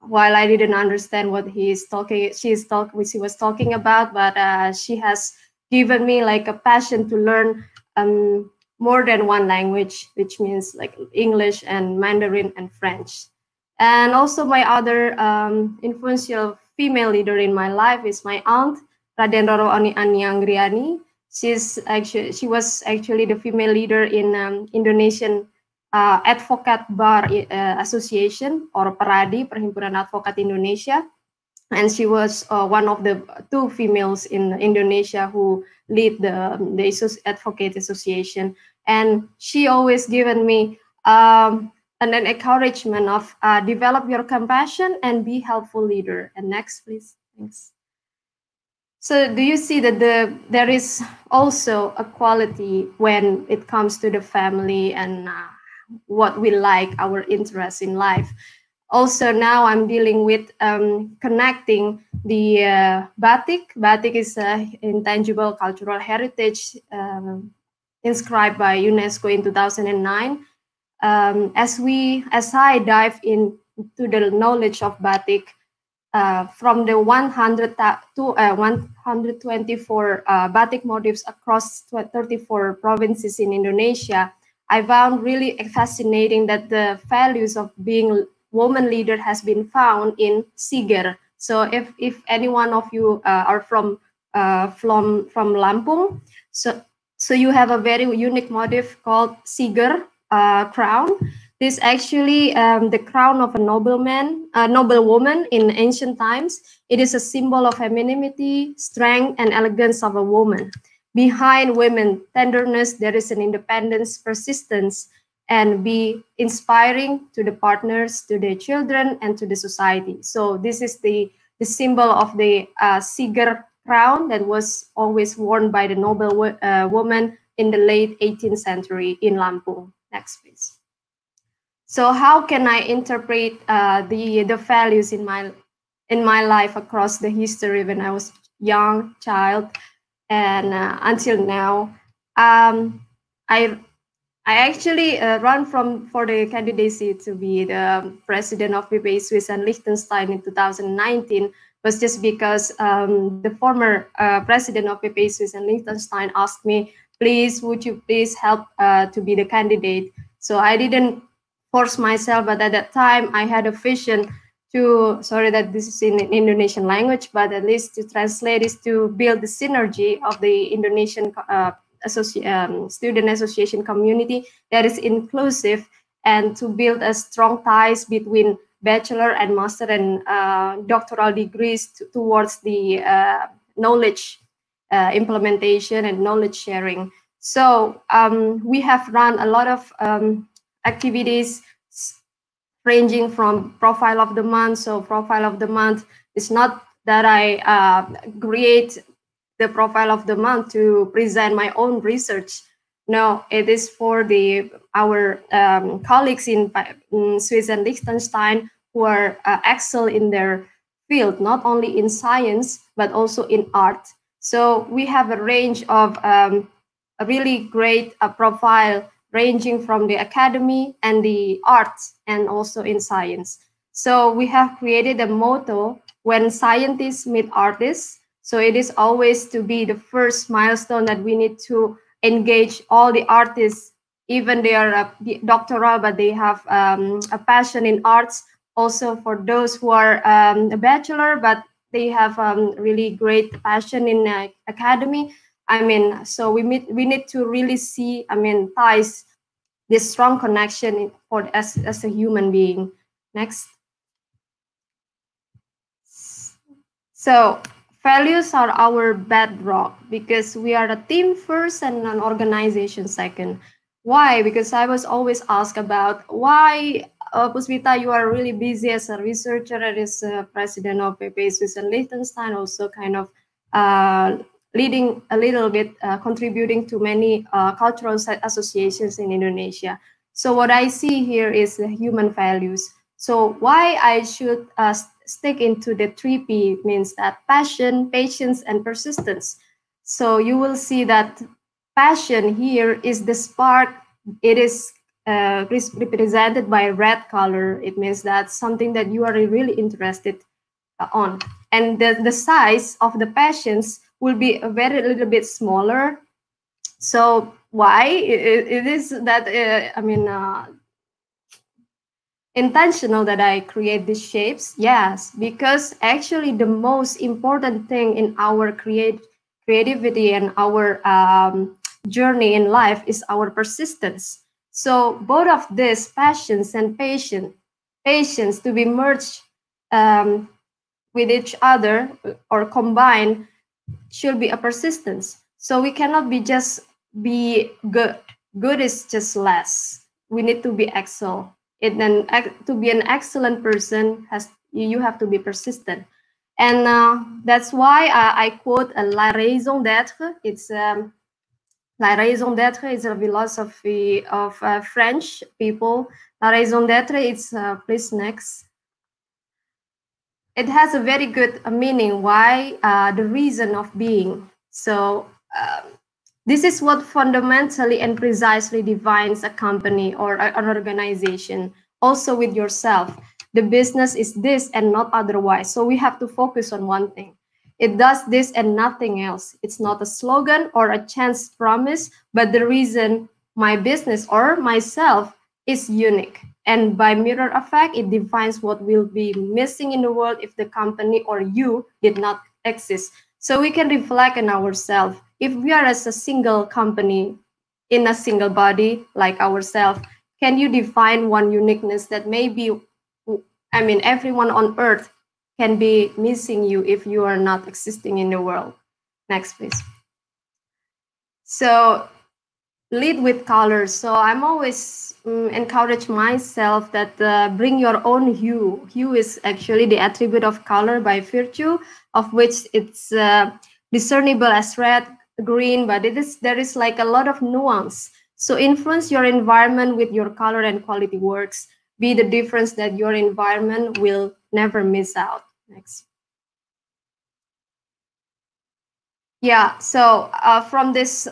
while I didn't understand what she was talking about, but she has given me like a passion to learn more than one language, which means like English and Mandarin and French. And also my other influential female leader in my life is my aunt, Raden Roro Anianggriani. She was actually the female leader in Indonesian Advocate Bar Association, or PERADI, Perhimpunan Advokat Indonesia. And she was one of the 2 females in Indonesia who lead the Advocate Association. And she always given me an encouragement of develop your compassion and be helpful leader. And next, please. Thanks. So do you see that there is also a quality when it comes to the family and what we like, our interests in life? Also now I'm dealing with connecting the batik. Batik is intangible cultural heritage inscribed by UNESCO in 2009. As I dive into the knowledge of batik, from the 124 batik motifs across 34 provinces in Indonesia, I found really fascinating that the values of being woman leader has been found in Siger. So if any one of you are from Lampung, so So you have a very unique motif called Siger crown. This actually the crown of a nobleman, a noble woman in ancient times. It is a symbol of femininity, strength, and elegance of a woman. Behind women tenderness, there is an independence, persistence, and be inspiring to the partners, to the children, and to the society. So this is the symbol of the Siger crown that was always worn by the noble woman in the late 18th century in Lampung. Next, please. So how can I interpret the values in my life across the history when I was young child and until now? I actually run for the candidacy to be the president of PPI Swiss and Liechtenstein in 2019 was just because the former president of PPI Swiss and Liechtenstein asked me, please, would you please help to be the candidate? So I didn't force myself, but at that time I had a vision to, sorry that this is in Indonesian language, but at least to translate is to build the synergy of the Indonesian student association community that is inclusive and to build a strong ties between bachelor and master and doctoral degrees towards the knowledge implementation and knowledge sharing. So we have run a lot of activities ranging from profile of the month. So profile of the month is not that I create the profile of the month to present my own research. No, it is for our colleagues in Swiss and Liechtenstein who are excel in their field, not only in science, but also in art. So we have a range of a really great profile ranging from the academy and the arts and also in science. So we have created a motto, when scientists meet artists. So it is always to be the first milestone that we need to engage all the artists, even they are doctoral, but they have a passion in arts. Also for those who are a bachelor, but they have really great passion in academy. I mean, so we need to really see, I mean, ties, this strong connection for as a human being. Next. So values are our bedrock because we are a team first and an organization second. Why? Because I was always asked about why, Puspita, you are really busy as a researcher and as a president of PPI Swiss and Liechtenstein, also kind of leading a little bit, contributing to many cultural associations in Indonesia. So what I see here is the human values. So why I should stick into the 3P means that passion, patience, and persistence. So you will see that passion here is the spark. It is represented by red color. It means that something that you are really interested on. And the size of the passions will be a little bit smaller. So why it is that, I mean, intentional that I create these shapes? Yes, because actually the most important thing in our creativity and our journey in life is our persistence. So both of these, passions and patience to be merged with each other or combined, should be a persistence. So we cannot just be good. Good is just less. We need to be excel. Then to be an excellent person, you have to be persistent. And that's why I quote la raison d'être. It's la raison d'être is a philosophy of French people. La raison d'être, it's please next. It has a very good meaning. Why? The reason of being. So this is what fundamentally and precisely defines a company or an organization. Also with yourself, the business is this and not otherwise. So we have to focus on one thing. It does this and nothing else. It's not a slogan or a chance promise, but the reason my business or myself is unique. And by mirror effect, it defines what will be missing in the world if the company or you did not exist. So we can reflect on ourselves. If we are as a single company in a single body like ourselves, can you define one uniqueness that maybe, I mean, everyone on earth can be missing you if you are not existing in the world? Next, please. So lead with colors. So I'm always encourage myself that bring your own hue. Hue is actually the attribute of color by virtue of which it's discernible as red, green, but there is like a lot of nuance. So influence your environment with your color and quality works. Be the difference that your environment will never miss out. Next. Yeah, so from this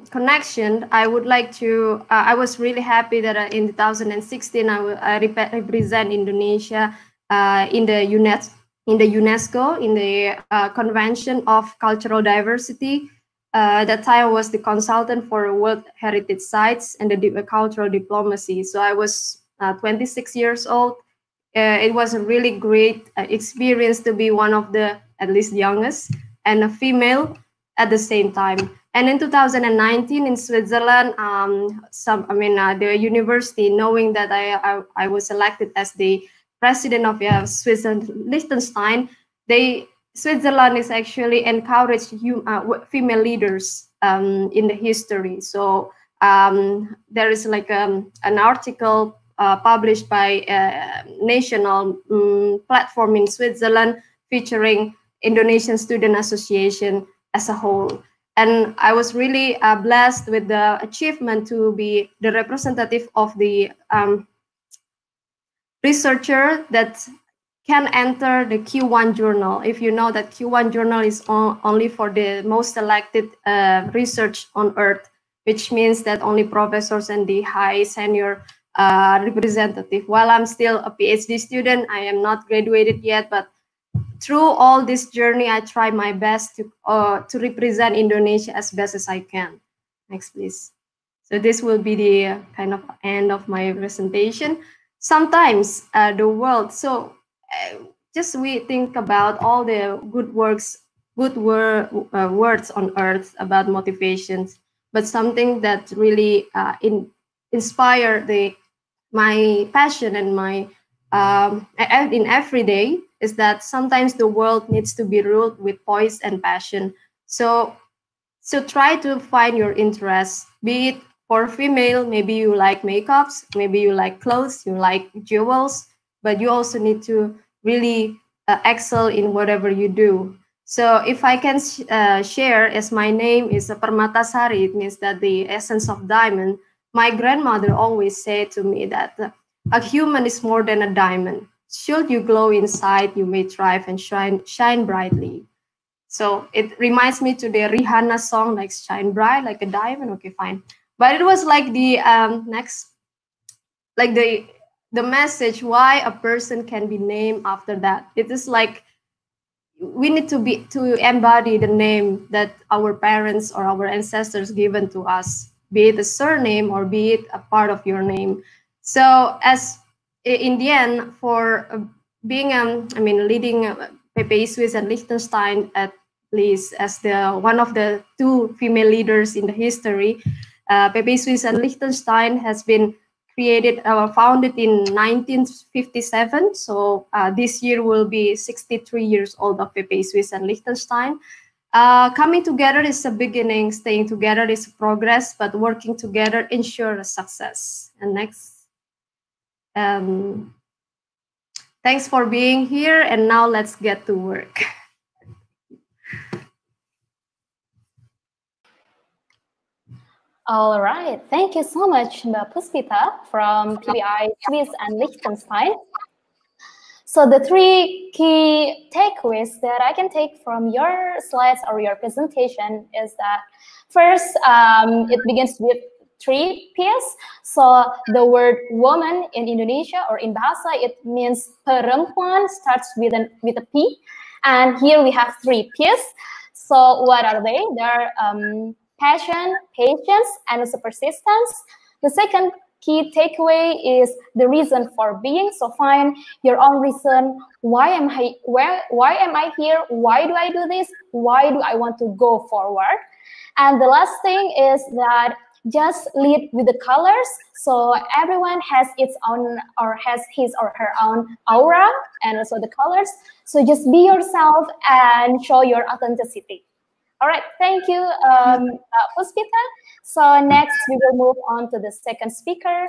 connection, I would like to, I was really happy that in 2016, I represent Indonesia in the UNESCO, in the Convention of Cultural Diversity. That time I was the consultant for World Heritage Sites and the cultural diplomacy. So I was 26 years old. It was a really great experience to be one of the, at least youngest, and a female at the same time. And in 2019 in Switzerland, the university, knowing that I was elected as the president of Switzerland, Liechtenstein, Switzerland is actually encouraged female leaders in the history. So there is like an article published by a national platform in Switzerland featuring Indonesian Student Association as a whole. And I was really blessed with the achievement to be the representative of the researcher that can enter the Q1 journal. If you know that Q1 journal is only for the most selected research on Earth, which means that only professors and the high senior representative. While I'm still a PhD student, I am not graduated yet, but through all this journey, I try my best to represent Indonesia as best as I can. Next, please. So this will be the kind of end of my presentation. Sometimes the world, so just we think about all the good words on earth about motivations, but something that really inspire my passion and my in every day is that sometimes the world needs to be ruled with poise and passion. So try to find your interests, be it for female, maybe you like makeups, maybe you like clothes, you like jewels, but you also need to really excel in whatever you do. So if I can share, as my name is Permatasari, it means that the essence of diamond. My grandmother always said to me that a human is more than a diamond. Should you glow inside, you may thrive and shine brightly. So it reminds me to the Rihanna song, like shine bright like a diamond. Okay, fine. But it was like the the message why a person can be named after that. It is like we need to embody the name that our parents or our ancestors given to us, be it a surname or be it a part of your name. So as in the end, for being leading PPI Swiss and Liechtenstein, at least as the one of the two female leaders in the history, PPI Swiss and Liechtenstein has been founded in 1957. So this year will be 63 years old of PPI Swiss and Liechtenstein. Coming together is a beginning, staying together is progress, but working together ensures success. And next. Thanks for being here, and now let's get to work. All right, thank you so much, Mbak Puspita from PPI Swiss and Liechtenstein. So the three key takeaways that I can take from your slides or your presentation is that first, it begins with 3 P's. So the word woman in Indonesia or in Bahasa, it means perempuan, starts with a P. And here we have 3 P's. So what are they? They're passion, patience, and also persistence. The second key takeaway is the reason for being. So find your own reason. Why am I here? Why do I do this? Why do I want to go forward? And the last thing is that just lead with the colors. So everyone has its own or has his or her own aura and also the colors. So just be yourself and show your authenticity. All right, thank you, Puspita. So next we will move on to the second speaker,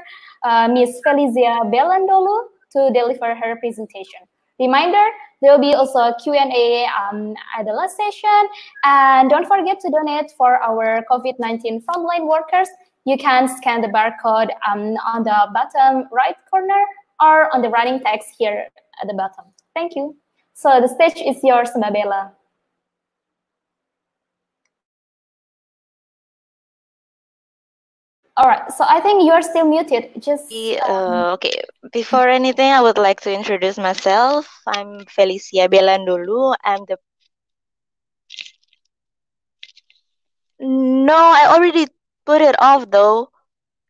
Miss Felicia Belandolu, to deliver her presentation. Reminder, there will be also a Q&A at the last session. And don't forget to donate for our COVID-19 frontline workers. You can scan the barcode on the bottom right corner or on the running text here at the bottom. Thank you. So the stage is yours, Mbak Bella. All right, so I think you're still muted. Just okay. Before anything, I would like to introduce myself. I'm Felicia Belandolu. I'm the No, I already put it off though.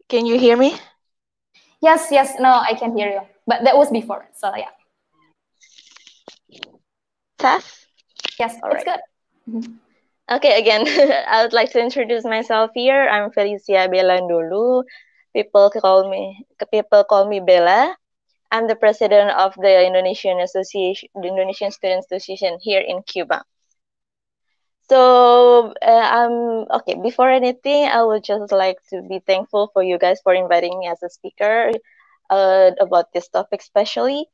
Can you hear me? Yes, no, I can hear you. But that was before, so yeah. Test? Yes, all it's right. good. Okay, again, I would like to introduce myself here. I'm Felicia Belandolu. People call me Bella. I'm the president of the Indonesian Association, the Indonesian Student Association here in Cuba. So okay. Before anything, I would just like to be thankful for you guys for inviting me as a speaker about this topic, especially.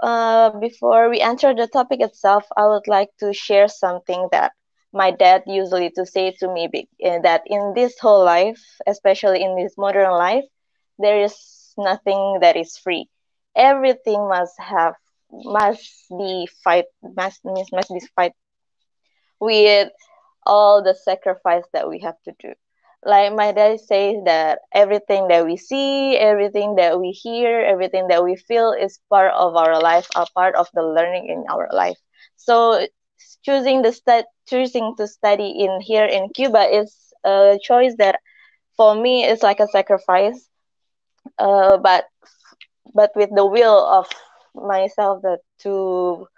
Before we enter the topic itself, I would like to share something that my dad usually to say to me, that in this whole life, especially in this modern life, there is nothing that is free. Everything must be fight with all the sacrifice that we have to do. Like my dad says that everything that we see, everything that we hear, everything that we feel is part of our life, a part of the learning in our life. So choosing to study here in Cuba is a choice that for me is like a sacrifice, but with the will of myself that to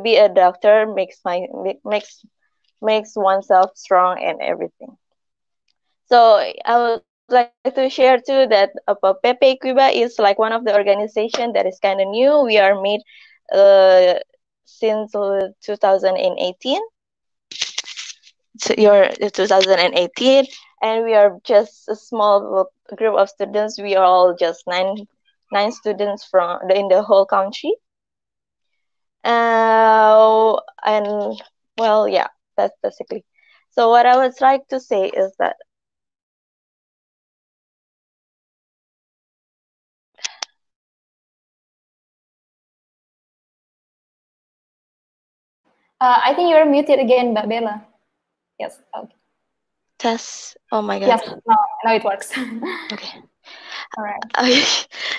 be a doctor makes oneself strong and everything. So I would like to share too that PPI Cuba is like one of the organization that is kind of new. We are made since 2018. So you're 2018, and we are just a small group of students. We are all just nine students in the whole country. And well, yeah, that's basically. So what I would like to say is that I think you're muted again, Mbak Bella. Yes. Okay. Test. Oh my God. Yes. Now it works. Okay. All right.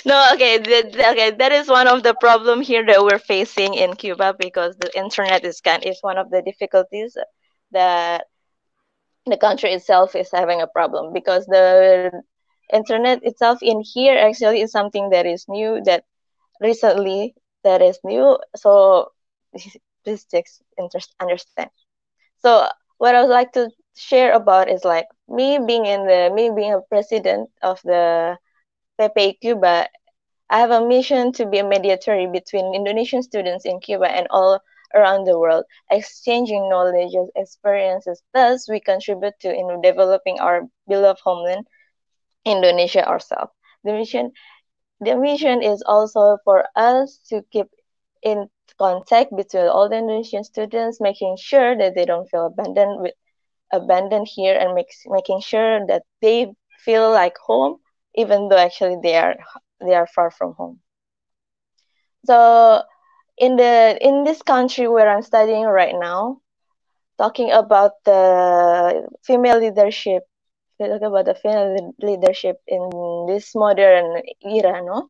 No, okay. That is one of the problem here that we're facing in Cuba, because the internet is one of the difficulties that the country itself is having a problem, because the internet itself in here actually is something that is new, that recently that is new. So please just understand. So what I would like to share about is like me being a president of the PPI Cuba. I have a mission to be a mediator between Indonesian students in Cuba and all around the world, exchanging knowledge and experiences. Thus, we contribute to in developing our beloved homeland, Indonesia ourselves. The mission is also for us to keep in contact between all the Indonesian students, making sure that they don't feel abandoned here, and making sure that they feel like home, even though actually they are far from home. So in this country where I'm studying right now, talking about the female leadership, in this modern era, no?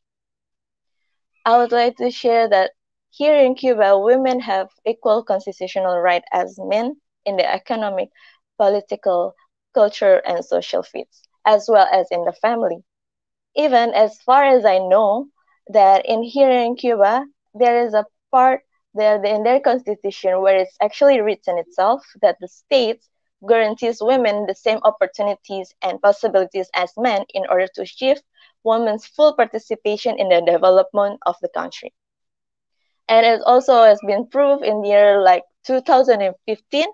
I would like to share that here in Cuba, women have equal constitutional right as men in the economic, political, culture, and social fields, as well as in the family. even as far as I know, that here in Cuba, there is a part there in their constitution where it's actually written itself that the state guarantees women the same opportunities and possibilities as men in order to achieve women's full participation in the development of the country. And it also has been proved in the year like 2015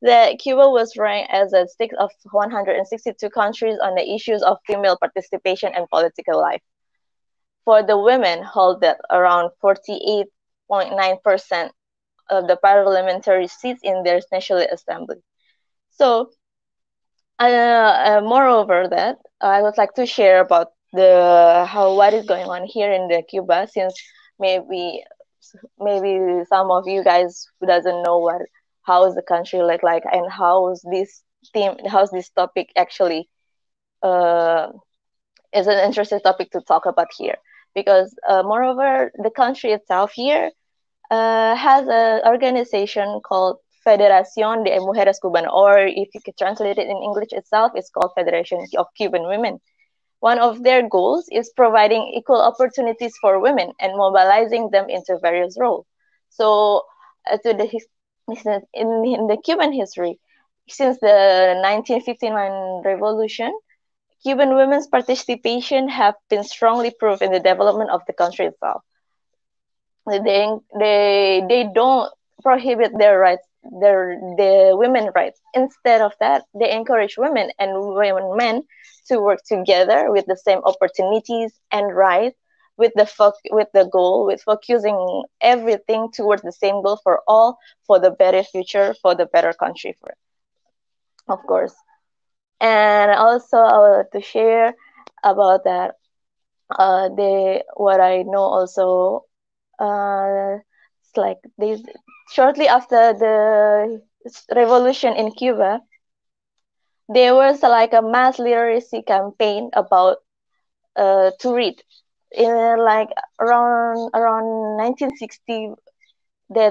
that Cuba was ranked as a sixth of 162 countries on the issues of female participation and political life. For the women, hold that around 48.9% of the parliamentary seats in their national assembly. So, moreover, that I would like to share about what is going on here in the Cuba, since maybe some of you guys who doesn't know how is the country like and how's this topic actually is an interesting topic to talk about here, because moreover, the country itself here has an organization called Federación de Mujeres Cubanas, or if you could translate it in English itself, it's called Federation of Cuban Women. One of their goals is providing equal opportunities for women and mobilizing them into various roles. So, in the Cuban history, since the 1959 revolution, Cuban women's participation have been strongly proved in the development of the country itself. They don't prohibit their rights, the women's rights. Instead of that, they encourage women and men to work together with the same opportunities and rights, with the goal, with focusing everything towards the same goal for all, for the better future, for the better country, of course. And also, I would like to share about that. What I know also, it's like this. Shortly after the revolution in Cuba, there was like a mass literacy campaign about to read. In like around 1960,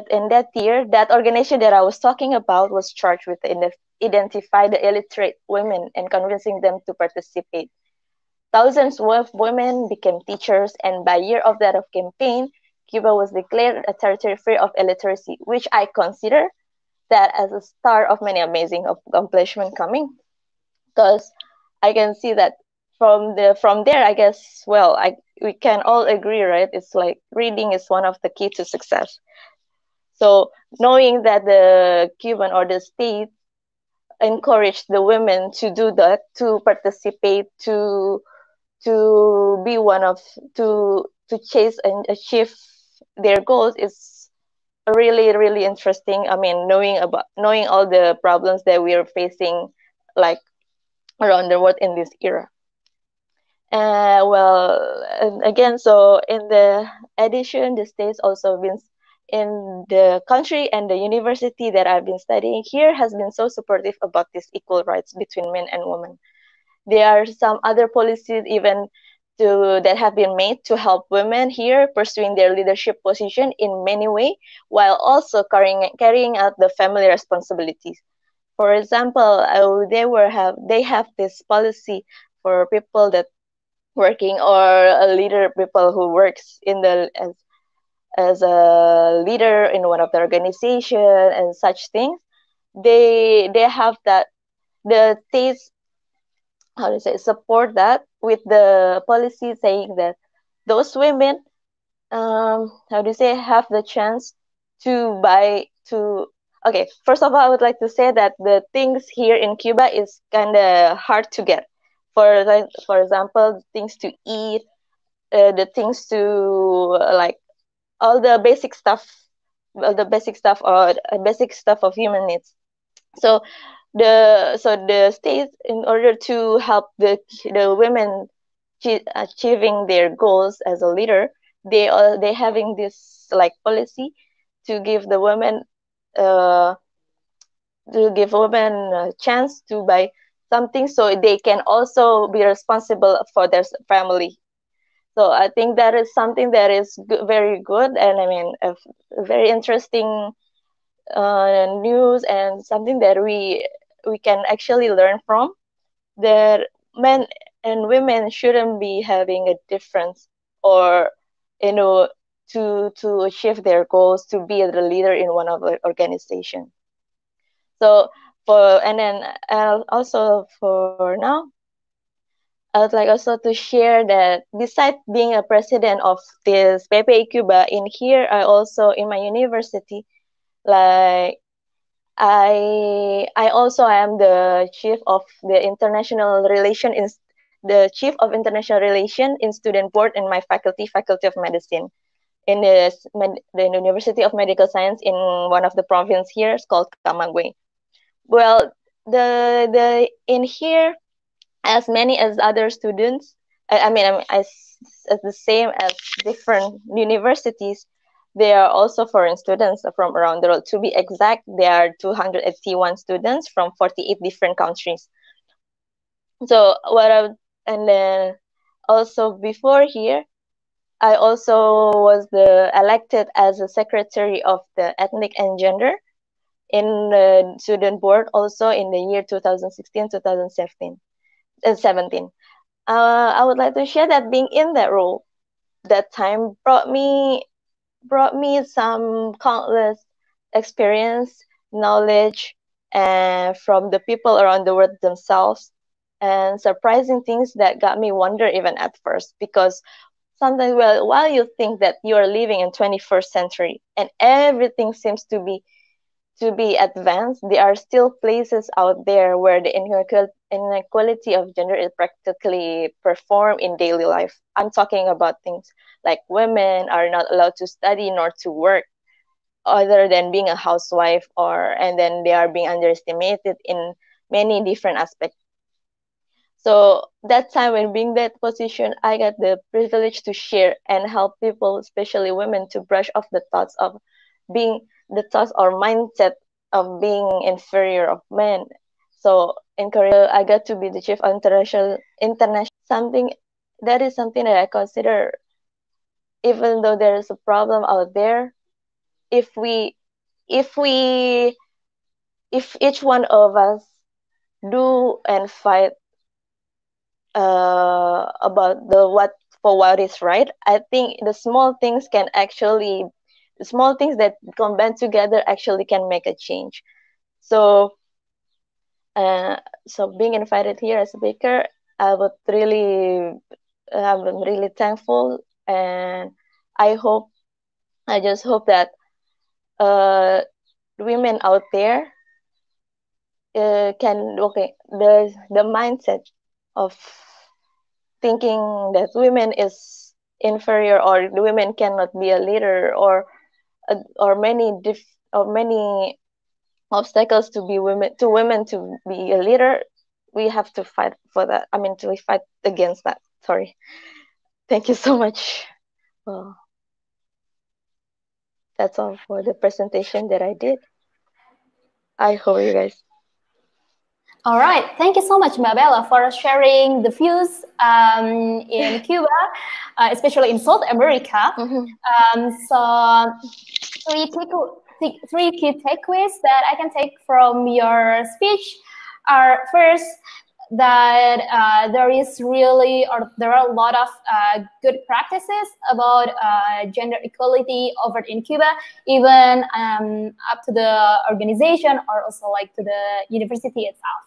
in that year, that organization that I was talking about was charged with identify the illiterate women and convincing them to participate. Thousands of women became teachers, and by year of that campaign, Cuba was declared a territory free of illiteracy, which I consider that as a start of many amazing accomplishments coming. Because I can see that from there, I guess, we can all agree, right? It's like reading is one of the key to success. So knowing that the Cuban or the state encouraged the women to do that, to participate, to be one of to chase and achieve their goals is really, really interesting. I mean, knowing all the problems that we are facing, like around the world in this era. And again, so in the addition, the states also been in the country and the university that I've been studying here has been so supportive about these equal rights between men and women. There are some other policies even that have been made to help women here pursuing their leadership position in many ways, while also carrying out the family responsibilities. For example, they have this policy for people that working or a leader, people who works in as a leader in one of the organization and such things. They have that the states, how to say, support that with the policy saying that those women, how do you say, have the chance to okay, first of all, I would like to say that the things here in Cuba is kind of hard to get. For example, things to eat, the things to like all the basic stuff or basic stuff of human needs. So the states, in order to help the women achieving their goals as a leader, they having this like policy to give the women a chance to buy something so they can also be responsible for their family. So I think that is something that is very good, and I mean a very interesting news, and something that we can actually learn from. That men and women shouldn't be having a difference, or to achieve their goals, to be the leader in one of the organization. So also for now, I would like also to share that besides being a president of this PPI Cuba, in here I also in my university, like I also am the chief of the international relation in the chief of international relation in student board in my faculty of medicine in the University of Medical Science in one of the province here. It's called Camagüey. Well, the in here, as many as other students, I mean as the same as different universities, they are also foreign students from around the world. To be exact, there are 281 students from 48 different countries. So and then also before here, I also was elected as a secretary of the ethnic and gender in the student board also in the year 2016, 2017. I would like to share that being in that role that time brought me some countless experience, knowledge, and from the people around the world themselves, and surprising things that got me wonder even at first, because sometimes while you think that you are living in 21st century and everything seems to be advanced, there are still places out there where the inequality of gender is practically performed in daily life. I'm talking about things like women are not allowed to study nor to work, other than being a housewife, and then they are being underestimated in many different aspects. So that time when being that position, I got the privilege to share and help people, especially women, to brush off the thoughts or mindset of being inferior of men. So in Korea, I got to be the chief of international something that I consider, even though there is a problem out there, if each one of us do and fight about what is right, I think the small things that combine together actually can make a change. So being invited here as a speaker, I'm really thankful, and I just hope that women out there the mindset of thinking that women is inferior, or the women cannot be a leader, or many obstacles to women to be a leader. We have to fight for that. I mean, to fight against that. Sorry. Thank you so much. Well, that's all for the presentation that I did. I hope you guys. All right, thank you so much, Mbak Bella, for sharing the views in Cuba, especially in South America. So three key takeaways that I can take from your speech are, first, that there are a lot of good practices about gender equality over in Cuba, even up to the organization, or also like to the university itself.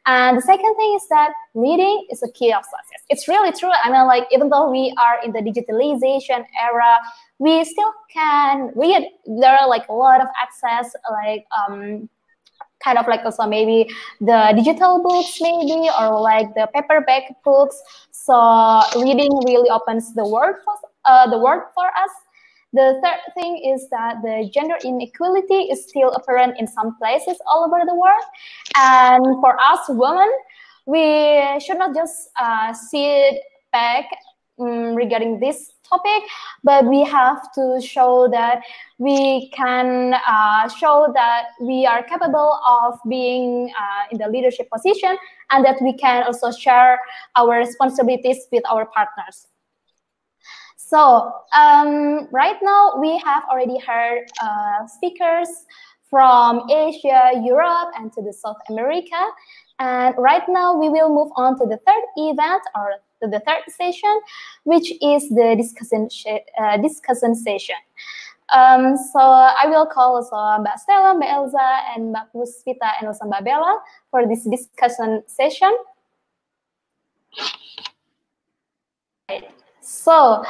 And the second thing is that reading is a key of success. It's really true. I mean, like, even though we are in the digitalization era, we still can read. There are like a lot of access, like kind of like also maybe the digital books, maybe, or like the paperback books. So reading really opens the world for us. The third thing is that the gender inequality is still apparent in some places all over the world. And for us women, we should not just sit back regarding this topic, but we have to show that we can show that we are capable of being in the leadership position, and that we can also share our responsibilities with our partners. So right now we have already heard speakers from Asia, Europe, and to the South America. And right now we will move on to the third event, or to the third session, which is the discussion session. So I will call also Mbak Stela, Mbak Elza, and Mbak Puspita, and also Mbak Bella for this discussion session. So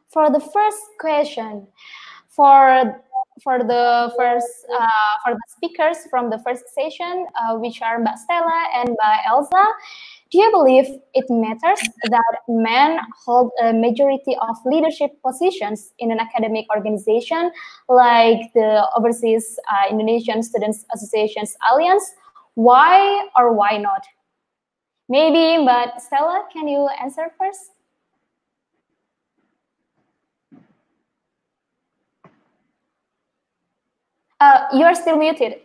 for the first question, for the speakers from the first session, which are Mbak Stela and Mbak Elza, do you believe it matters that men hold a majority of leadership positions in an academic organization like the Overseas Indonesian Students Associations Alliance? Why or why not? Maybe, but Stella, can you answer first? You're still muted.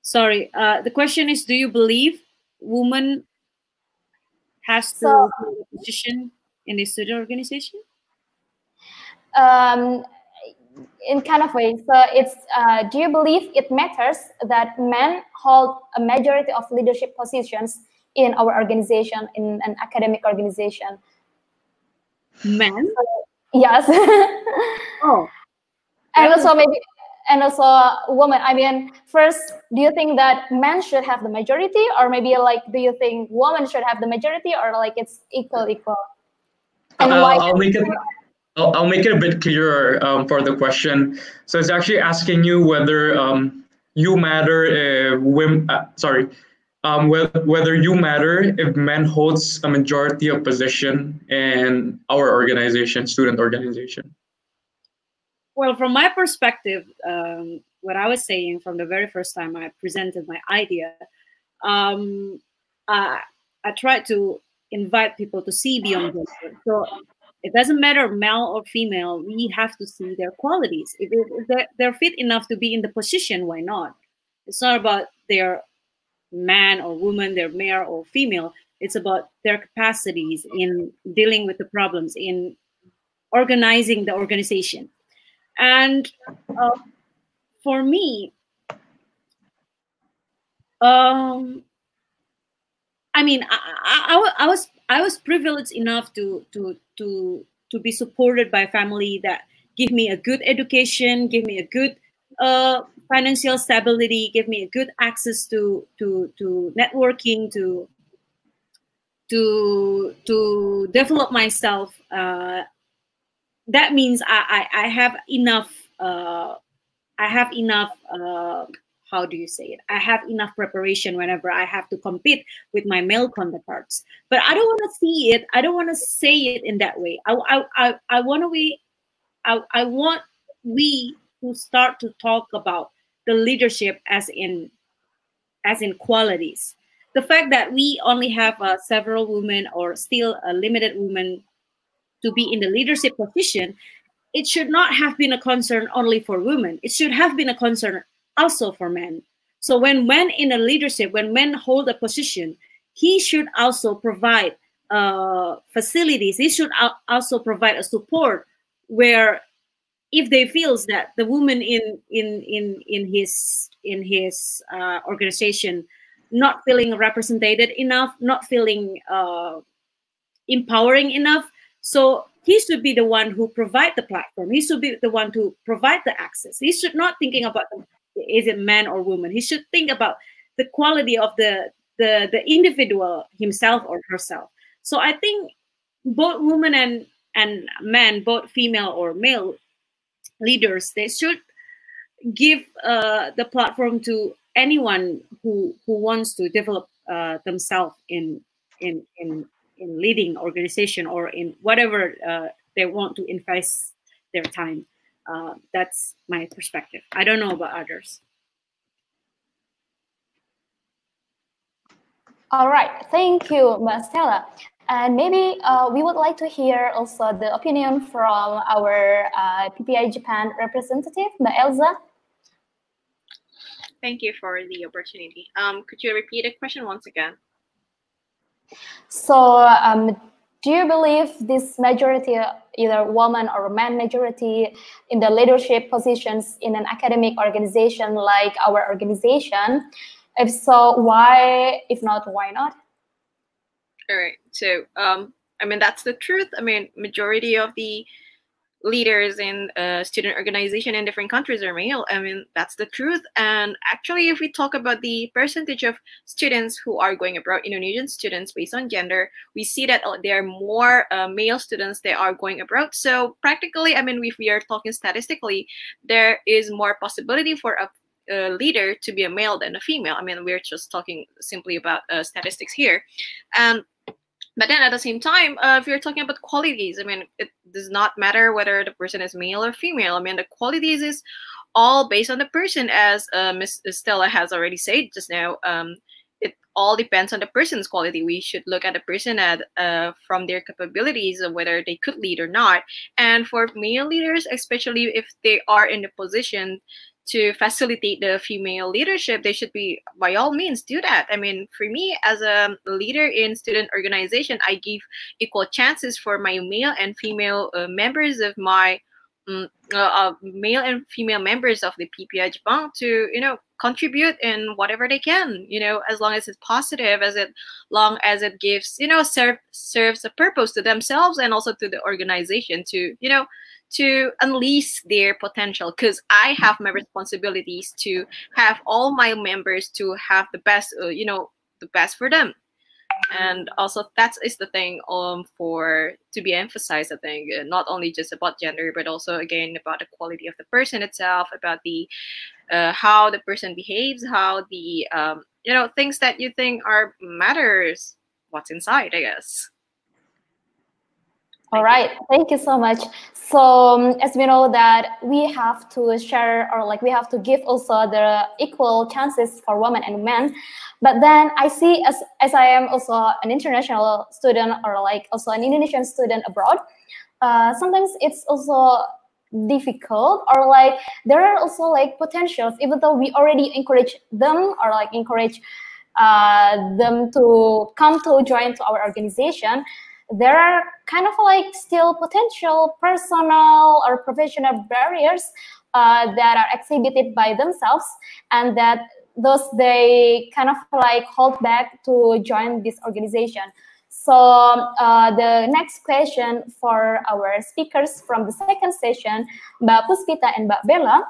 Sorry, the question is, do you believe women has to hold a position in the student organization? In kind of way. So it's, do you believe it matters that men hold a majority of leadership positions in our organization, in an academic organization? Men? Yes. Oh. And also maybe, and also women. I mean, first, do you think that men should have the majority, or maybe like, do you think women should have the majority, or like it's equal? And why? I'll make it a bit clearer for the question. So it's actually asking you whether you matter if women. Whether you matter if men holds a majority of position in our organization, student organization. Well, from my perspective, what I was saying from the very first time I presented my idea, I tried to invite people to see beyond gender. So it doesn't matter male or female, we have to see their qualities. If they're fit enough to be in the position, why not? It's not about their man or woman, their male or female. It's about their capacities in dealing with the problems, in organizing the organization. And for me, I mean, I was privileged enough to be supported by a family that give me a good education, give me a good financial stability, give me a good access to networking, to develop myself. That means I have enough. How do you say it? I have enough preparation whenever I have to compete with my male counterparts. But I don't want to see it. I don't want to say it in that way. I want we to start to talk about the leadership as in qualities. The fact that we only have several women, or still a limited women, to be in the leadership position, it should not have been a concern only for women. It should have been a concern also for men. So when men in a leadership, when men hold a position, he should also provide facilities. He should also provide a support where, if they feels that the woman in his organization not feeling represented enough, not feeling empowering enough, so he should be the one who provide the platform. He should be the one to provide the access. He should not thinking about is it man or woman. He should think about the quality of the individual himself or herself. So I think both women and men, both female or male leaders, they should give the platform to anyone who wants to develop themselves in leading organization, or in whatever they want to invest their time. That's my perspective. I don't know about others. All right, thank you, Mbak Stella. And maybe we would like to hear also the opinion from our PPI Japan representative, Mbak Elza. Thank you for the opportunity. Could you repeat the question once again? So, do you believe this majority either woman or man majority in the leadership positions in an academic organization like our organization? If so, why? If not, why not? All right. So, I mean, that's the truth. I mean, majority of the leaders in student organization in different countries are male. I mean, that's the truth. And actually, if we talk about the percentage of students who are going abroad, Indonesian students based on gender, we see that there are more male students that are going abroad. So practically, I mean, if we are talking statistically, there is more possibility for a leader to be a male than a female. I mean, we're just talking simply about statistics here. But then at the same time, if you're talking about qualities, I mean, it does not matter whether the person is male or female. I mean, the qualities is all based on the person, as Ms. Stella has already said just now. It all depends on the person's quality. We should look at the person from their capabilities, of whether they could lead or not. And for male leaders, especially if they are in the position to facilitate the female leadership, they should be, by all means, do that. I mean, for me, as a leader in student organization, I give equal chances for my male and female members of my male and female members of the PPI Jepang to, contribute in whatever they can, as long as it's positive, long as it gives, serves a purpose to themselves and also to the organization to unleash their potential, because I have my responsibilities to have all my members to have the best, the best for them. And also that is the thing for to be emphasized, I think, not only just about gender, but also again about the quality of the person itself, about the how the person behaves, how the things that you think are matters, what's inside, I guess. All right, thank you so much. So as we know that we have to share, or like we have to give also the equal chances for women and men. But then I see, as I am also an international student, or like also an Indonesian student abroad, sometimes it's also difficult, or like there are also like potentials, even though we already encourage them, or like encourage them to come to join to our organization. There are kind of like still potential personal or professional barriers that are exhibited by themselves, and that those they kind of like hold back to join this organization. So the next question for our speakers from the second session, Mbak Puspita and Mbak Bella,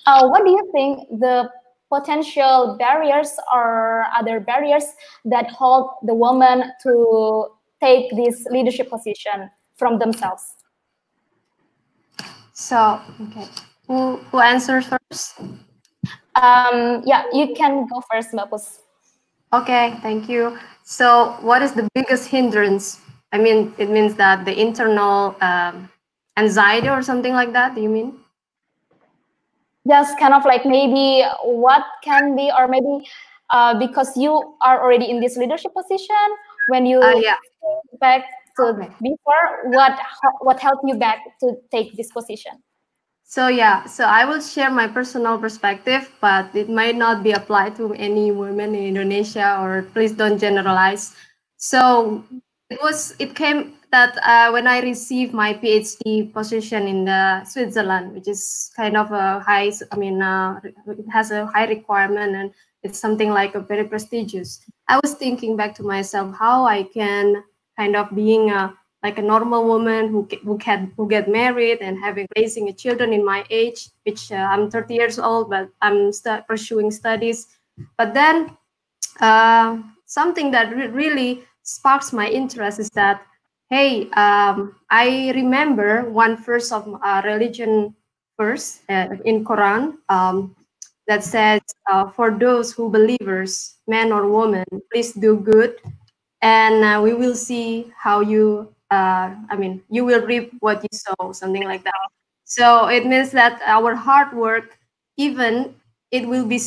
what do you think the potential barriers or other barriers that hold the woman to take this leadership position from themselves? So, okay, who answers first? Yeah, you can go first, Mbak Pus. Okay, thank you. So, what is the biggest hindrance? I mean, it means that the internal anxiety or something like that. Do you mean? Just kind of like maybe what can be, or maybe because you are already in this leadership position, when you back to before, what helped you back to take this position? So yeah, so I will share my personal perspective, but it might not be applied to any women in Indonesia, or please don't generalize. So it came that when I received my PhD position in Switzerland, which is kind of a high, it has a high requirement, and it's something like a very prestigious. I was thinking back to myself how I can kind of being like a normal woman who get married and raising a children in my age, which I'm 30 years old, but I'm pursuing studies. But then something that really sparks my interest is that, hey, I remember one verse of religion verse in Quran that says, for those who believers, men or women, please do good, and we will see how you, you will reap what you sow, something like that. So it means that our hard work, even it will be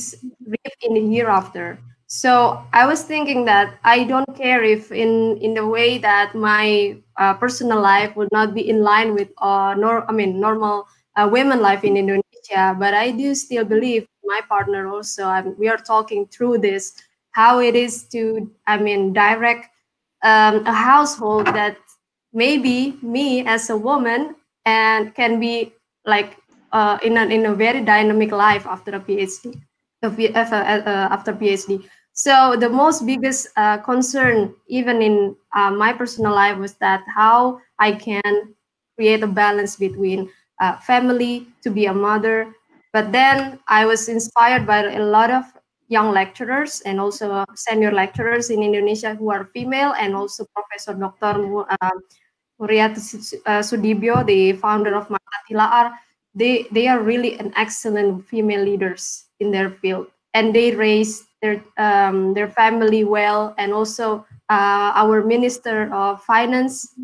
reaped in the hereafter. So I was thinking that I don't care if in the way that my personal life would not be in line with normal women life in Indonesia, but I do still believe my partner also. We are talking through this, how it is to direct a household that maybe me as a woman and can be like in a very dynamic life after a PhD, after PhD. So the most biggest concern, even in my personal life, was that how I can create a balance between family, to be a mother. But then I was inspired by a lot of young lecturers and also senior lecturers in Indonesia who are female, and also Professor Dr. Muriat Sudibyo, the founder of Mata Tilaar. They are really an excellent female leaders in their field, and they raise their family well. And also our Minister of Finance,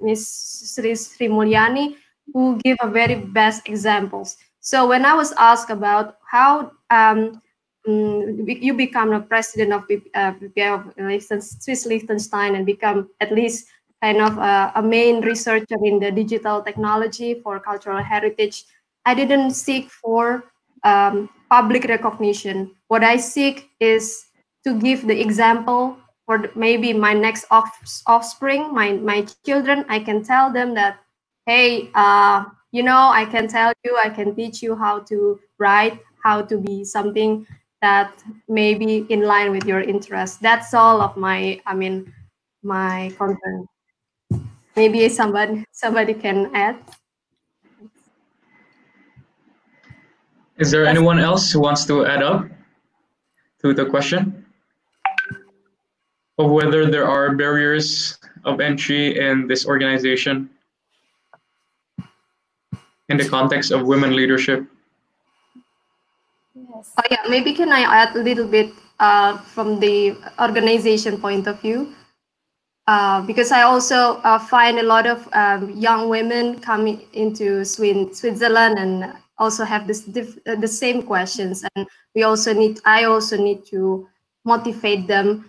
Ms. Sri Mulyani, who give a very best examples. So when I was asked about how you become a president of PPI of Swiss Liechtenstein and become at least kind of a main researcher in the digital technology for cultural heritage, I didn't seek for public recognition. What I seek is to give the example for maybe my next offspring, my children. I can tell them that, hey, you know, I can tell you, I can teach you how to write, how to be something that may be in line with your interests. That's all of my, my concern. Maybe somebody can add. Is there anyone else who wants to add up to the question of whether there are barriers of entry in this organization in the context of women leadership? Yes. Oh yeah, maybe can I add a little bit from the organization point of view? Because I also find a lot of young women coming into Switzerland and also have the same questions, and I also need to motivate them.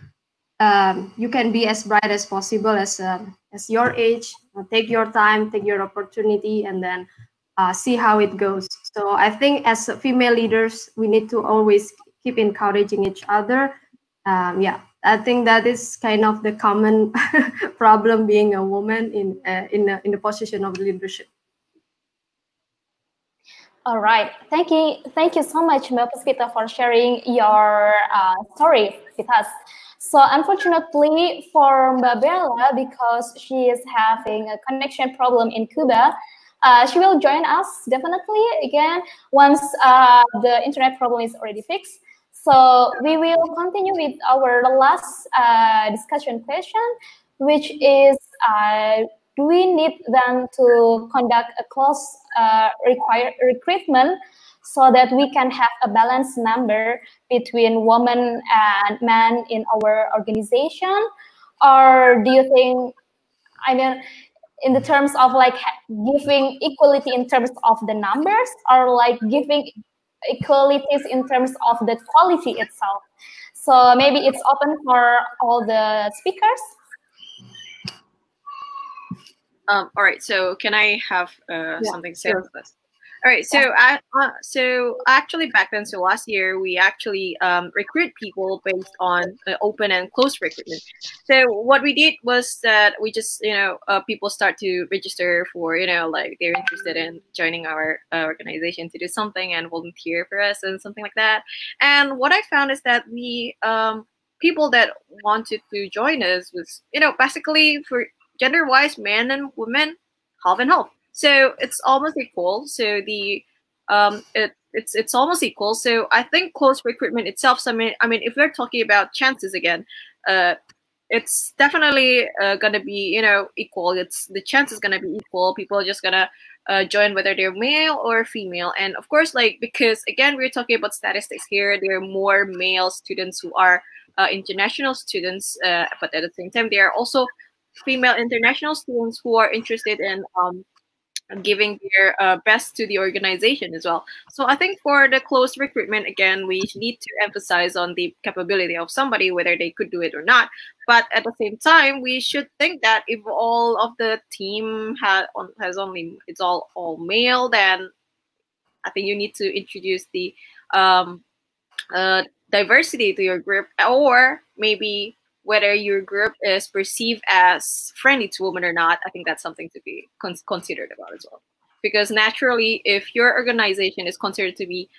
You can be as bright as possible as your age. Take your time, take your opportunity, and then see how it goes. So I think as female leaders, we need to always keep encouraging each other. Yeah, I think that is kind of the common problem being a woman in the position of leadership. All right, thank you so much, Mbak Puspita, for sharing your story with us. So unfortunately for Mbak Bella, because she is having a connection problem in Cuba, she will join us definitely again once the internet problem is already fixed. So we will continue with our last discussion question, which is, do we need then to conduct a close recruitment so that we can have a balanced number between women and men in our organization? Or do you think, I mean, in the terms of like giving equality in terms of the numbers, or like giving equalities in terms of the quality itself? So maybe it's open for all the speakers. All right, so can I have something to say sure. about this? All right, so actually back then, so last year we actually recruit people based on open and closed recruitment. So what we did was that we just, people start to register for, like they're interested in joining our organization to do something and volunteer for us and something like that. And what I found is that we people that wanted to join us was, basically for gender-wise, men and women, half and half. So it's almost equal. So the it's almost equal. So I think close recruitment itself. So I mean, if we're talking about chances again, it's definitely gonna be equal. The chance is gonna be equal. People are just gonna join whether they're male or female. And of course, like, because again we're talking about statistics here, there are more male students who are international students, but at the same time there are also female international students who are interested in giving their best to the organization as well. So I think for the closed recruitment, again, we need to emphasize on the capability of somebody, whether they could do it or not. But at the same time, we should think that if all of the team has only, it's all male, then I think you need to introduce the diversity to your group, or maybe whether your group is perceived as friendly to women or not, I think that's something to be considered about as well. Because naturally, if your organization is considered to be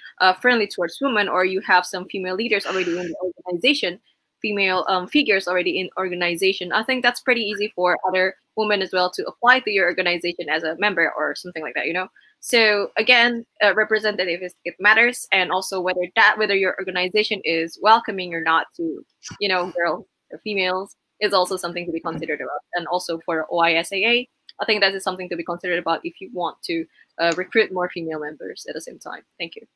friendly towards women, or you have some female leaders already in the organization, female figures already in organization, I think that's pretty easy for other women as well to apply to your organization as a member or something like that, you know. So again, representative, it matters, and also whether your organization is welcoming or not to, you know, girls or females is also something to be considered about. And also for OISAA, I think that is something to be considered about if you want to recruit more female members at the same time. Thank you.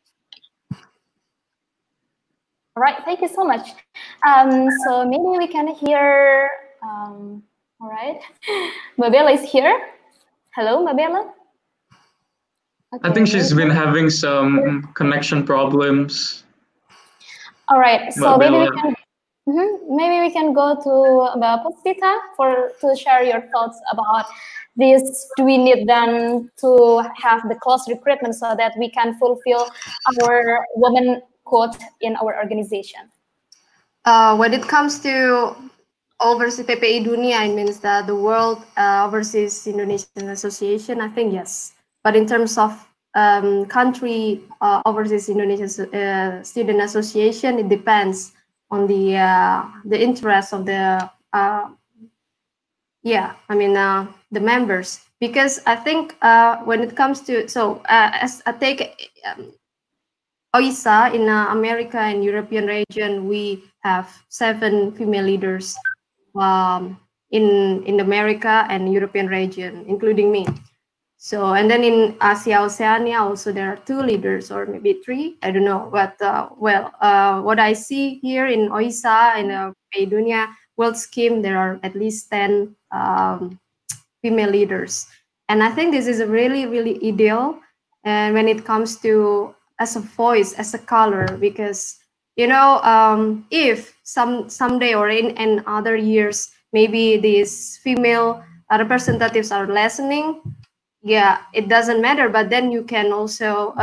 All right, thank you so much. So maybe we can hear, all right, Mabella is here. Hello, Mabella. Okay, I think she's been having some connection problems. All right, so maybe we can maybe we can go to Puspita to share your thoughts about this. Do we need them to have the close recruitment so that we can fulfill our women quote in our organization? When it comes to overseas PPI Dunia, it means that the World Overseas Indonesian Association, I think yes. But in terms of country Overseas Indonesian Student Association, it depends on the interest of the the members, because I think when it comes to as I take OISAA in America and European region, we have 7 female leaders in America and European region, including me. So, and then in Asia Oceania also there are 2 leaders, or maybe 3, I don't know. But what I see here in OISAA and PPI Dunia World Scheme, there are at least 10 female leaders, and I think this is a really, really ideal. And when it comes to as a voice, as a color, because you know, if someday or in other years, maybe these female representatives are lessening, yeah, it doesn't matter. But then you can also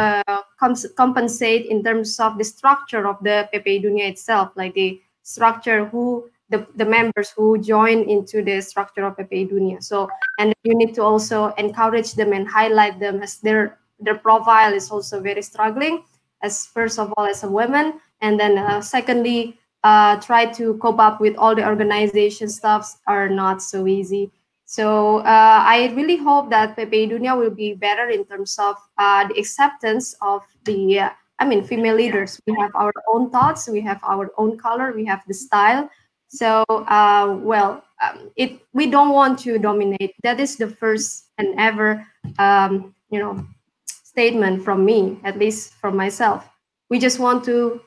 compensate in terms of the structure of the PPI Dunia itself, like the structure who the members who join into the structure of PPI Dunia. So, and you need to also encourage them and highlight them, as their profile is also very struggling, as first of all as a woman, and then secondly try to cope up with all the organization stuffs are not so easy. So I really hope that PPI Dunia will be better in terms of the acceptance of the female leaders. We have our own thoughts, we have our own color, we have the style. So we don't want to dominate. That is the first and ever statement from me, at least from myself. We just want to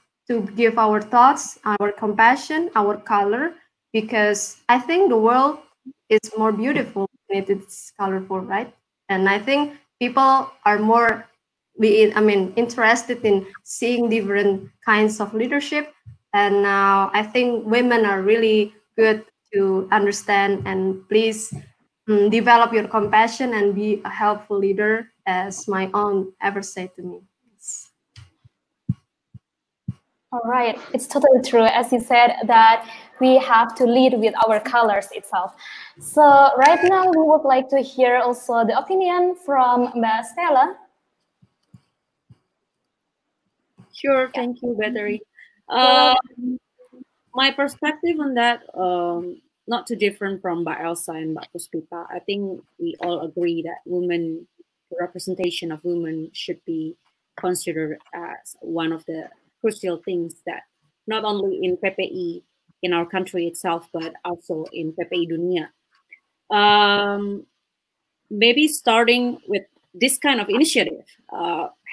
give our thoughts, our compassion, our color, because I think the world is more beautiful when it is colorful, right? And I think people are more interested in seeing different kinds of leadership. And I think women are really good to understand, and please develop your compassion and be a helpful leader, as my own ever said to me. Yes. All right, it's totally true, as you said, that we have to lead with our colors itself. So right now we would like to hear also the opinion from Mbak Stela. Sure, thank you, Battery. My perspective on that, not too different from Mbak Elza and Mbak Puspita. I think we all agree that the representation of women should be considered as one of the crucial things that not only in PPI in our country itself, but also in PPI Dunia. Maybe starting with this kind of initiative,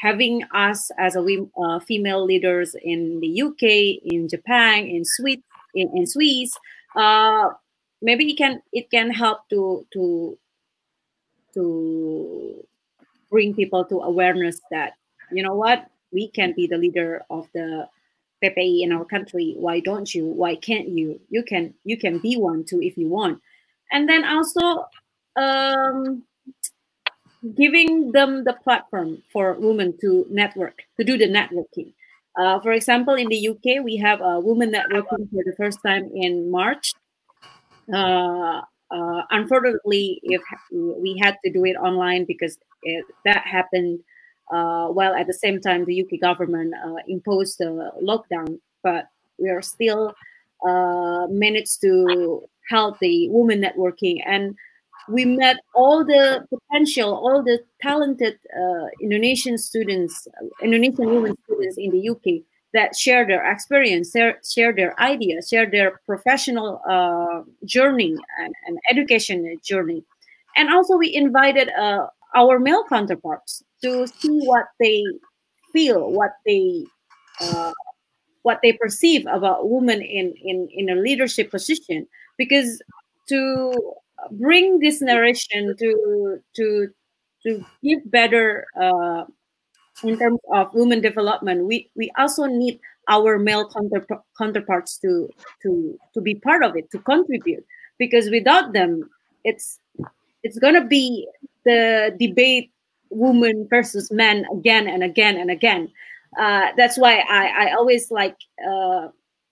having us as female leaders in the UK, in Japan, in Swiss, maybe it can help to bring people to awareness that, you know what, we can be the leader of the PPI in our country. Why don't you? Why can't you? You can be one too if you want. And then also giving them the platform for women to network, to do the networking. For example, in the UK, we have a women networking for the first time in March. Unfortunately, if we had to do it online because that happened while at the same time the UK government imposed the lockdown, but we are still managed to help the women networking, and we met all the potential, all the talented Indonesian women students in the UK that share their experience, share their ideas, share their professional journey and education journey. And also we invited our male counterparts to see what they feel, what they perceive about women in a leadership position, because to bring this narration to give better in terms of women development, we also need our male counterparts to be part of it, to contribute, because without them, it's gonna be the debate woman versus men again and again and again. That's why I always like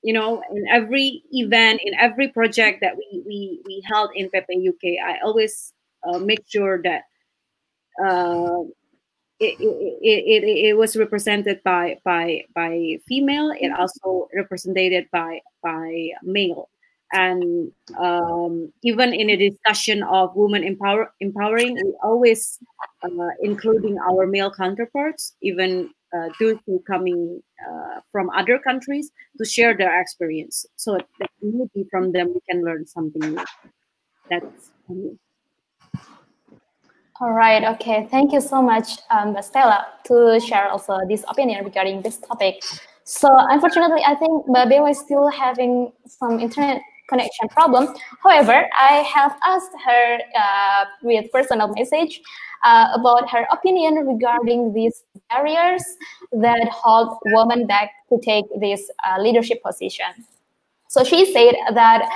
you know, in every event, in every project that we held in PPI UK, I always make sure that it was represented by female. It also represented by male, and even in a discussion of women empowering, we always including our male counterparts, even those who coming from other countries, to share their experience, so that maybe from them we can learn something new. That's me. All right. Okay. Thank you so much, Stella, to share also this opinion regarding this topic. So unfortunately, I think Mbak Bewa is still having some internet connection problem. However, I have asked her with personal message about her opinion regarding these barriers that hold women back to take this leadership position. So she said that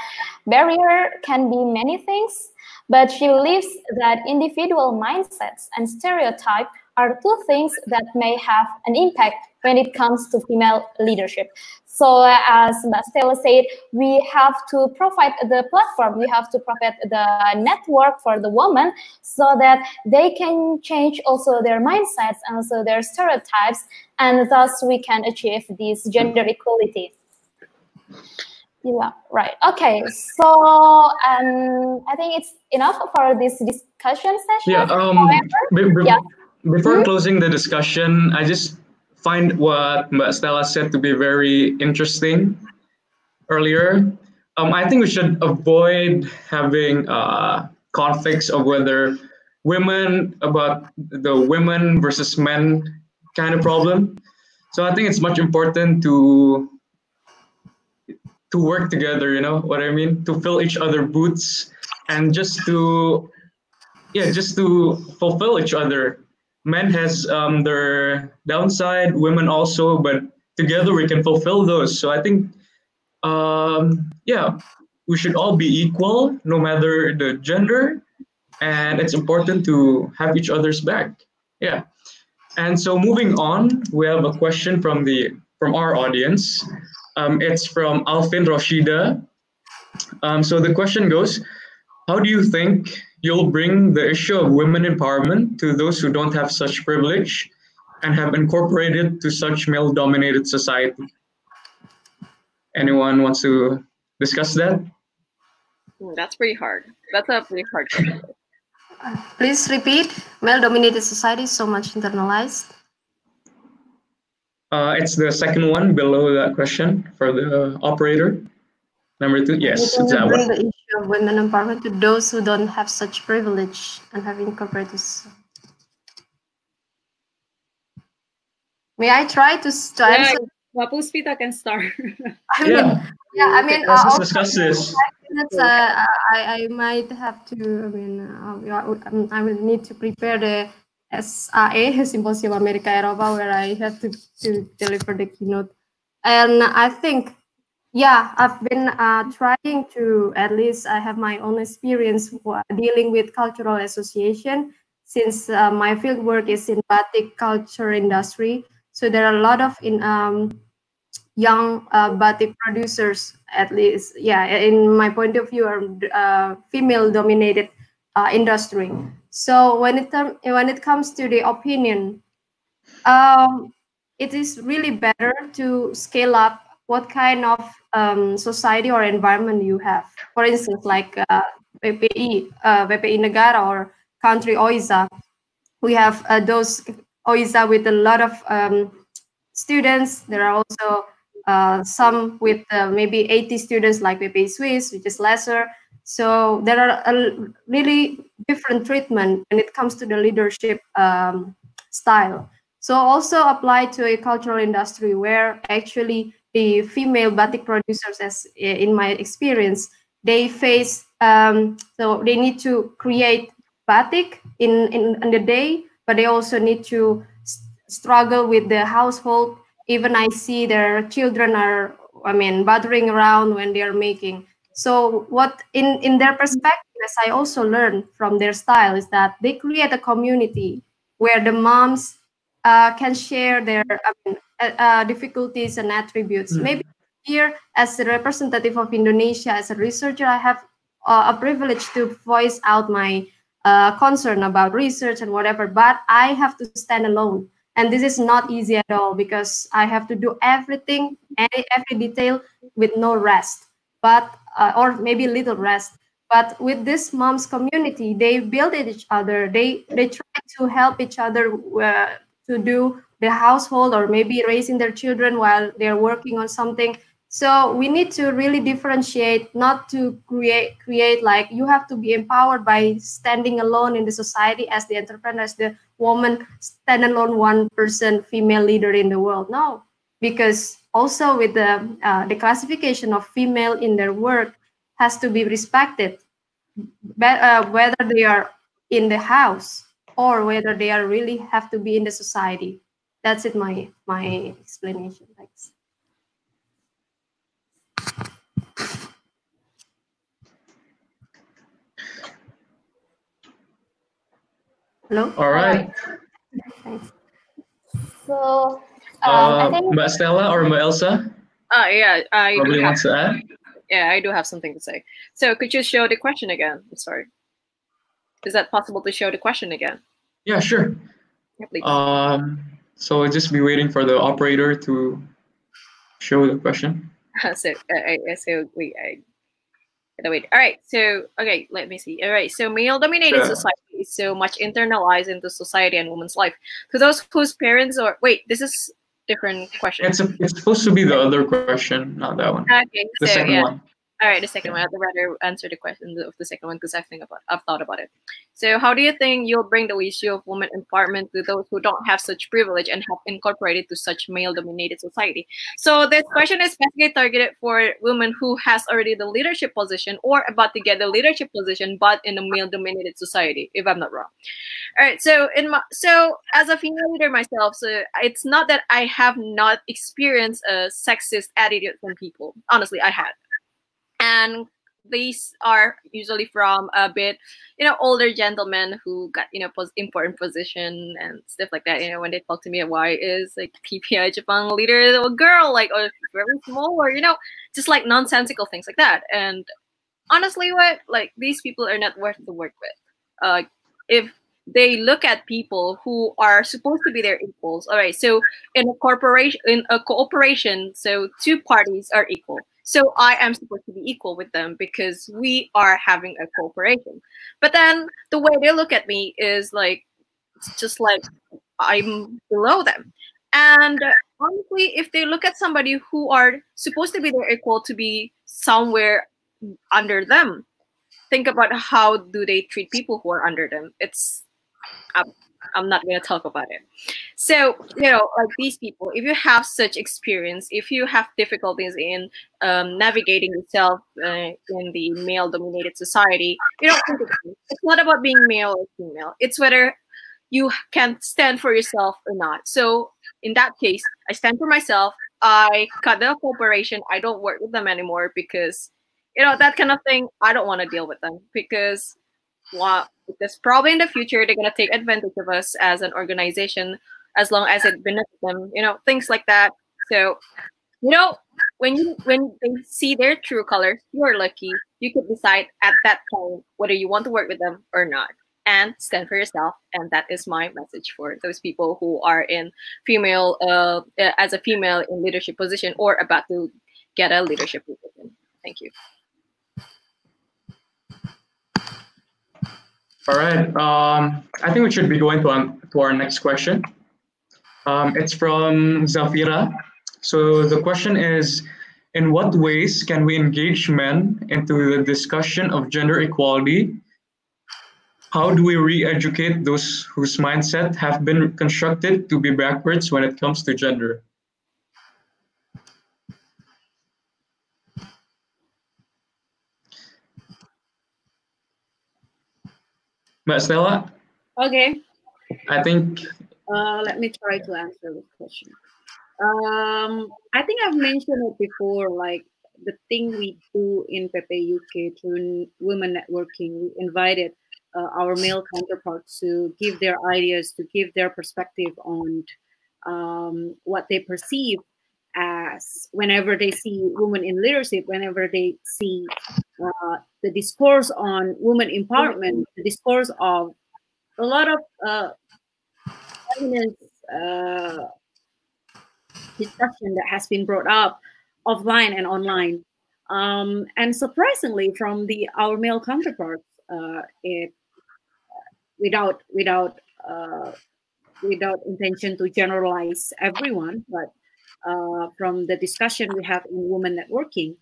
barrier can be many things, but she believes that individual mindsets and stereotypes are two things that may have an impact when it comes to female leadership. So as Stella said, we have to provide the platform, we have to provide the network for the women so that they can change also their mindsets and also their stereotypes, and thus we can achieve this gender equality. Yeah, right. Okay, so I think it's enough for this discussion session. Yeah. Before closing the discussion, I just find what Mbak Stella said to be very interesting earlier. I think we should avoid having conflicts of whether about the women versus men kind of problem. So I think it's much important to work together, you know what I mean? To fill each other boots and just to fulfill each other. Men has their downside, women also, but together we can fulfill those. So I think, we should all be equal, no matter the gender, and it's important to have each other's back. Yeah. And so moving on, we have a question from our audience. It's from Alvin Roshida. So the question goes, how do you think you'll bring the issue of women empowerment to those who don't have such privilege and have incorporated to such male-dominated society? Anyone wants to discuss that? That's pretty hard. That's a pretty hard question. Please repeat. Male-dominated society is so much internalized. It's the second one below that question for the operator. Number 2, yes, it's that bring one. the issue of women empowerment to those who don't have such privilege and have incorporated. May I try to answer? Puspita can start. I mean, let's discuss this. I might have to. I will need to prepare the SAE, Symposium America Eropa, where I have to deliver the keynote. And I think, I've been trying to, at least I have my own experience dealing with cultural association, since my field work is in batik culture industry. So there are a lot of young batik producers, at least, yeah, in my point of view, are female-dominated industry. So when it comes to the opinion, it is really better to scale up what kind of society or environment you have. For instance, like PPI Negara or country OISAA, we have those OISAA with a lot of students. There are also some with maybe 80 students like PPI Swiss, which is lesser. So there are a really different treatment when it comes to the leadership style. So also apply to a cultural industry where actually the female batik producers, as in my experience, they face, so they need to create batik in the day, but they also need to struggle with the household. Even I see their children are, bothering around when they are making. So what in their perspective, as I also learned from their style, is that they create a community where the moms can share their difficulties and attributes. Maybe here, as a representative of Indonesia, as a researcher, I have a privilege to voice out my concern about research and whatever, but I have to stand alone. And this is not easy at all because I have to do everything, every detail with no rest, but or maybe little rest. But with this moms community, they build each other. They try to help each other to do the household or maybe raising their children while they're working on something. So we need to really differentiate, not to create like you have to be empowered by standing alone in the society as the entrepreneur, as the woman, stand alone, one person, female leader in the world. No, because also with the classification of female in their work has to be respected, whether they are in the house or whether they are really have to be in the society. That's it, my explanation. Thanks. Hello? All right. Thanks. So I think Mbak Stella or Mbak Elza Yeah, I do probably have, wants to add. yeah, I do have something to say. So could you show the question again? I'm sorry. Is that possible to show the question again? Yeah, sure. Yeah, please. So I'll just be waiting for the operator to show the question. So wait, wait. All right. So okay, let me see. All right. So male-dominated society is so much internalized into society and women's life. To those whose parents are this is different question. It's supposed to be the other question, not that one. Okay. The so second yeah. one. All right, the second one. I'd rather answer the question of the second one because I've thought about it. So, how do you think you'll bring the issue of women empowerment to those who don't have such privilege and have incorporated to such male-dominated society? So, this question is specifically targeted for women who has already the leadership position or about to get the leadership position, but in a male-dominated society, if I'm not wrong. All right. So, as a female leader myself, so it's not that I have not experienced a sexist attitude from people. Honestly, I had. And these are usually from a bit, older gentlemen who got, important position and stuff like that. When they talk to me, why is like PPI Jepang leader a girl, like, or very small, or, just like nonsensical things like that. And honestly, these people are not worth to work with. If they look at people who are supposed to be their equals, all right. So in a cooperation, so two parties are equal. So I am supposed to be equal with them because we are having a cooperation. But then the way they look at me is like, just like I'm below them. And honestly, if they look at somebody who are supposed to be their equal to be somewhere under them, think about how do they treat people who are under them. I'm not going to talk about it. So, like these people, if you have such experience, if you have difficulties in navigating yourself in the male-dominated society, it's not about being male or female. It's whether you can stand for yourself or not. So in that case, I stand for myself. I cut the cooperation. I don't work with them anymore because, that kind of thing, I don't want to deal with them because probably in the future they're gonna take advantage of us as an organization as long as it benefits them, things like that. So, when they see their true colors, you're lucky. You could decide at that point whether you want to work with them or not, and stand for yourself. And that is my message for those people who are in as a female in leadership position or about to get a leadership position. Thank you. All right. I think we should be going to our next question. It's from Zafira. So the question is, in what ways can we engage men into the discussion of gender equality? How do we re-educate those whose mindset have been constructed to be backwards when it comes to gender? Mbak Stella? Okay. I think... let me try to answer this question. I think I've mentioned it before, like the thing we do in PPI UK through women networking, we invited our male counterparts to give their ideas, to give their perspective on what they perceive as whenever they see women in leadership, whenever they see the discourse on women empowerment, the discourse of a lot of feminist discussion that has been brought up offline and online. And surprisingly, from our male counterparts, without intention to generalize everyone, but from the discussion we have in women networking,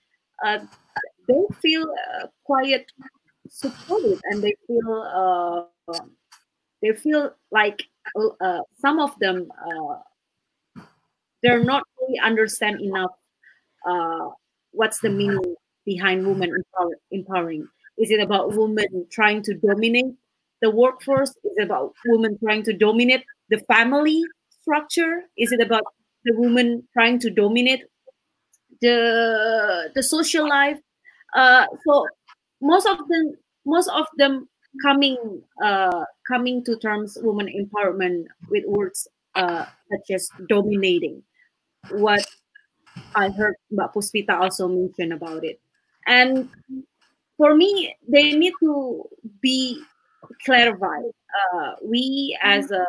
they feel quite supported, and they feel like some of them they're not really understand enough what's the meaning behind women empowering. Is it about women trying to dominate the workforce? Is it about women trying to dominate the family structure? Is it about the woman trying to dominate the social life? So most of them coming to terms women empowerment with words such as dominating. What I heard Mbak Puspita also mention about it. And for me, they need to be clarified. We as a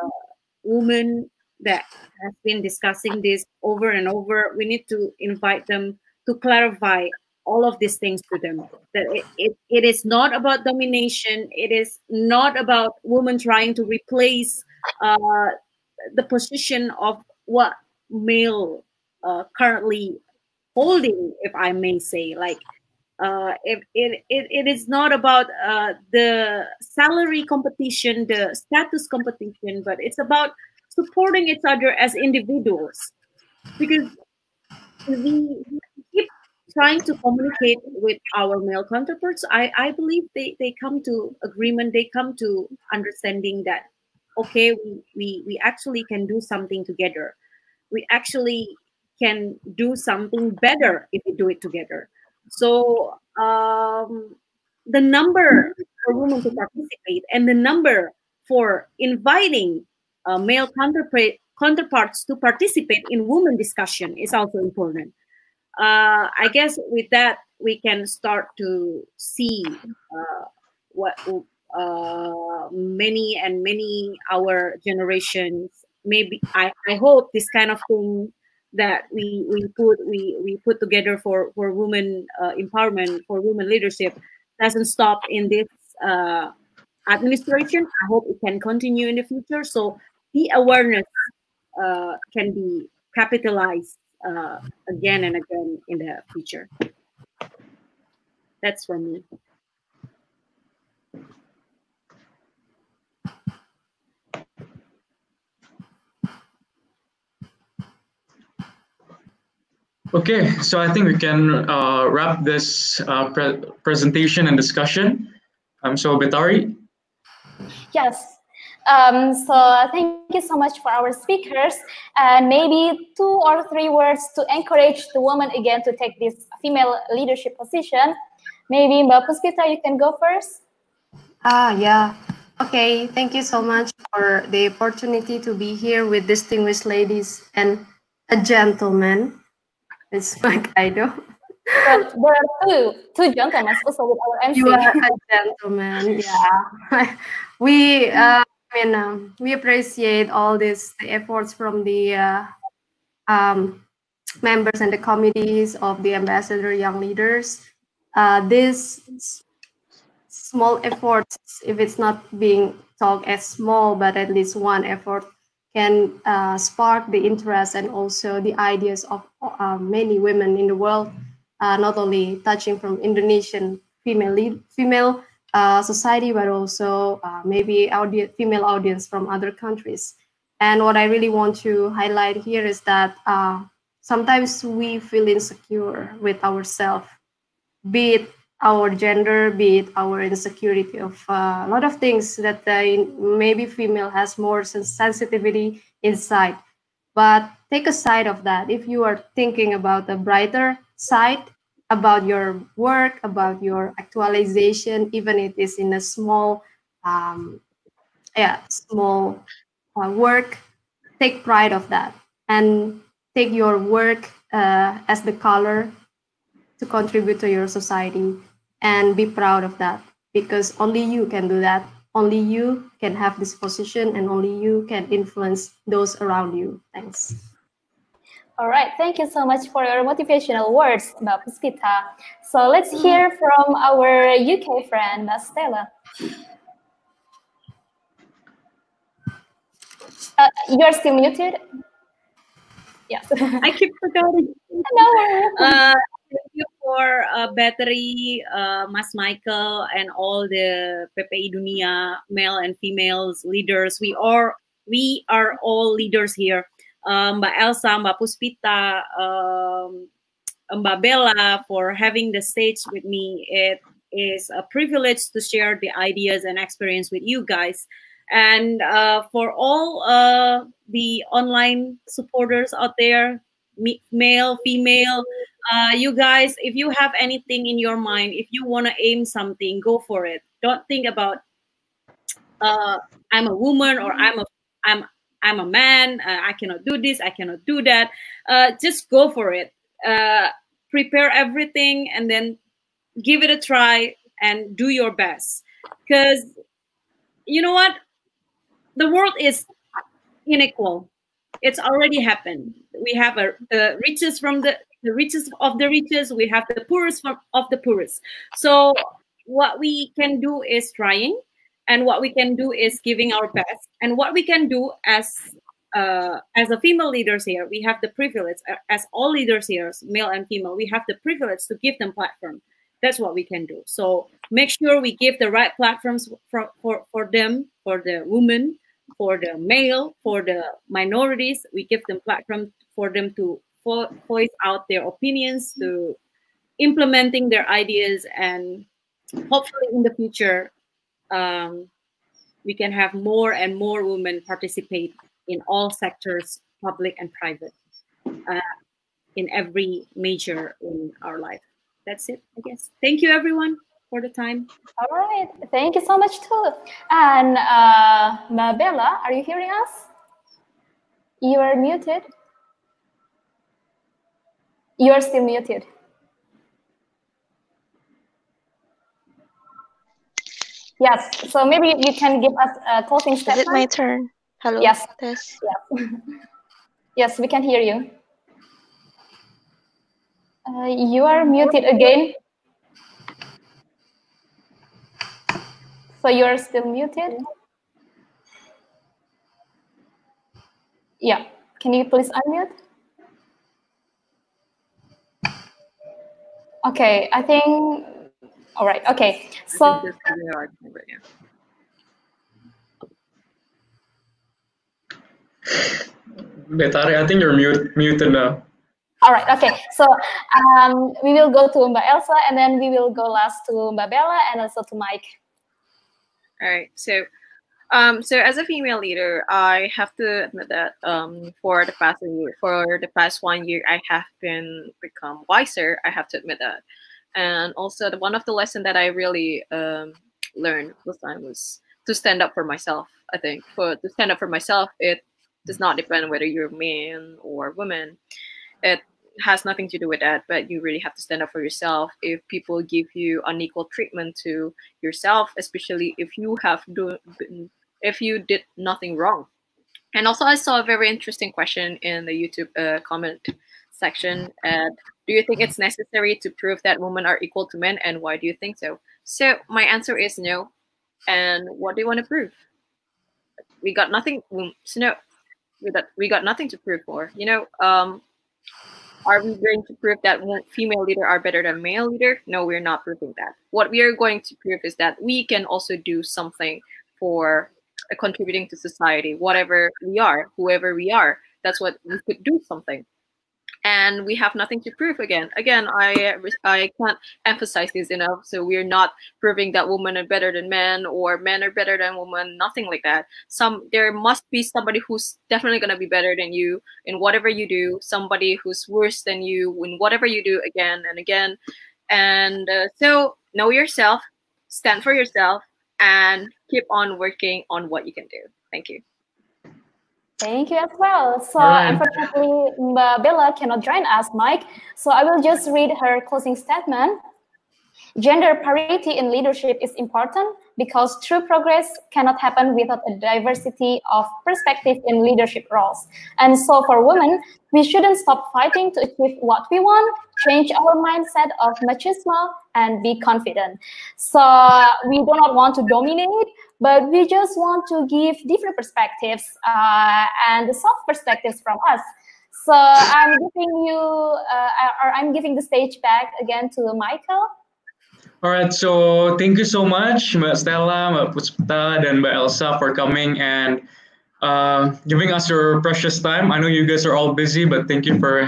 woman that has been discussing this over and over, we need to invite them to clarify all of these things to them. That it is not about domination. It is not about women trying to replace the position of what male currently holding, if I may say. Like, if it is not about the salary competition, the status competition, but it's about supporting each other as individuals. Because we keep trying to communicate with our male counterparts, I believe they come to agreement, they come to understanding that, okay, we actually can do something together. We actually can do something better if we do it together. So the number for women to participate and the number for inviting male counterparts to participate in women discussion is also important. I guess with that, we can start to see what many our generations, maybe I hope this kind of thing that we put together for women empowerment, for women leadership, doesn't stop in this administration. I hope it can continue in the future, so the awareness can be capitalized again and again in the future. That's for me. Okay, so I think we can wrap this presentation and discussion. So Betari? Yes. So thank you so much for our speakers, and maybe 2 or 3 words to encourage the woman again to take this female leadership position. Maybe Mbak Puspita, you can go first. Yeah. Okay, thank you so much for the opportunity to be here with distinguished ladies and a gentleman. It's my idol. But there are two gentlemen also with our MC. You are a gentleman, yeah. We appreciate all this the efforts from the members and the committees of the Ambassador Young Leaders. This small efforts, if it's not being talked as small, but at least one effort can spark the interest and also the ideas of many women in the world, not only touching from Indonesian female society, but also maybe female audience from other countries. And what I really want to highlight here is that sometimes we feel insecure with ourselves, be it our gender, be it our insecurity of a lot of things that maybe female has more sensitivity inside. But take a side of that. If you are thinking about the brighter side, about your work, about your actualization, even if it is in a small, work, take pride of that and take your work as the color to contribute to your society and be proud of that, because only you can do that. Only you can have this position and only you can influence those around you. Thanks. All right, thank you so much for your motivational words, Mbak Puspita. So let's hear from our UK friend, Mbak Stela. You are still muted? Yes. I keep forgetting. No. Thank you for Battery, Mas Michael, and all the PPI Dunia male and females leaders. We are all leaders here. Mbak Elza, Mbak Puspita, Mbak Bella, for having the stage with me. It is a privilege to share the ideas and experience with you guys. And for all the online supporters out there, male, female, you guys, if you have anything in your mind, if you want to aim something, go for it. Don't think about I'm a woman or I'm a man. I cannot do this. I cannot do that. Just go for it. Prepare everything and then give it a try and do your best. Because you know what? The world is unequal. It's already happened. We have the richest from the richest of the richest. We have the poorest of the poorest. So what we can do is trying, and what we can do is giving our best. And what we can do as a female leaders here, we have the privilege, as all leaders here, male and female, we have the privilege to give them platform. That's what we can do. So make sure we give the right platforms for them, for the women, for the male, for the minorities. We give them platform for them to voice out their opinions, to implementing their ideas, and hopefully in the future we can have more and more women participate in all sectors, public and private, in every major in our life. That's it, I guess. Thank you, everyone, for the time. All right. Thank you so much, too. And Mbak Bella, are you hearing us? You are muted. You are still muted. Yes. So maybe you can give us a closing statement. Is it my turn? Hello? Yes. Yes. Yes. Yes, we can hear you. You are muted again. So you are still muted? Yeah. Can you please unmute? Okay, I think, all right, okay. So, Betari, I think you're muted now. All right, okay. So we will go to Mbak Elza, and then we will go last to Mbak Bella and also to Mike. All right, so as a female leader, I have to admit that for the past 1 year, I have become wiser. I have to admit that, and also one of the lessons that I really learned this time was to stand up for myself. I think to stand up for myself, it does not depend whether you're man or woman. It has nothing to do with that, but you really have to stand up for yourself. If people give you unequal treatment to yourself, especially if you if you did nothing wrong. And also, I saw a very interesting question in the YouTube comment section. Do you think it's necessary to prove that women are equal to men, and why do you think so? So my answer is no. And what do you want to prove? We got nothing. So no, we got nothing to prove for. Are we going to prove that female leader are better than male leader? No, we're not proving that. What we are going to prove is that we can also do something for contributing to society, whatever we are, whoever we are. That's what we could do something. And we have nothing to prove again. I can't emphasize this enough. So we're not proving that women are better than men or men are better than women, nothing like that. There must be somebody who's definitely going to be better than you in whatever you do, somebody who's worse than you in whatever you do again and again. And so know yourself, stand for yourself, and keep on working on what you can do. Thank you. Thank you as well. So right. Unfortunately, Bella cannot join us, Mike. So I will just read her closing statement. Gender parity in leadership is important because true progress cannot happen without a diversity of perspective in leadership roles. And so for women, we shouldn't stop fighting to achieve what we want, change our mindset of machismo, and be confident. So we do not want to dominate, but we just want to give different perspectives and the soft perspectives from us. So I'm giving the stage back again to Michael. All right, so thank you so much, Mbak Stella, Mbak Puspita, dan Mbak Elza for coming and giving us your precious time. I know you guys are all busy, but thank you for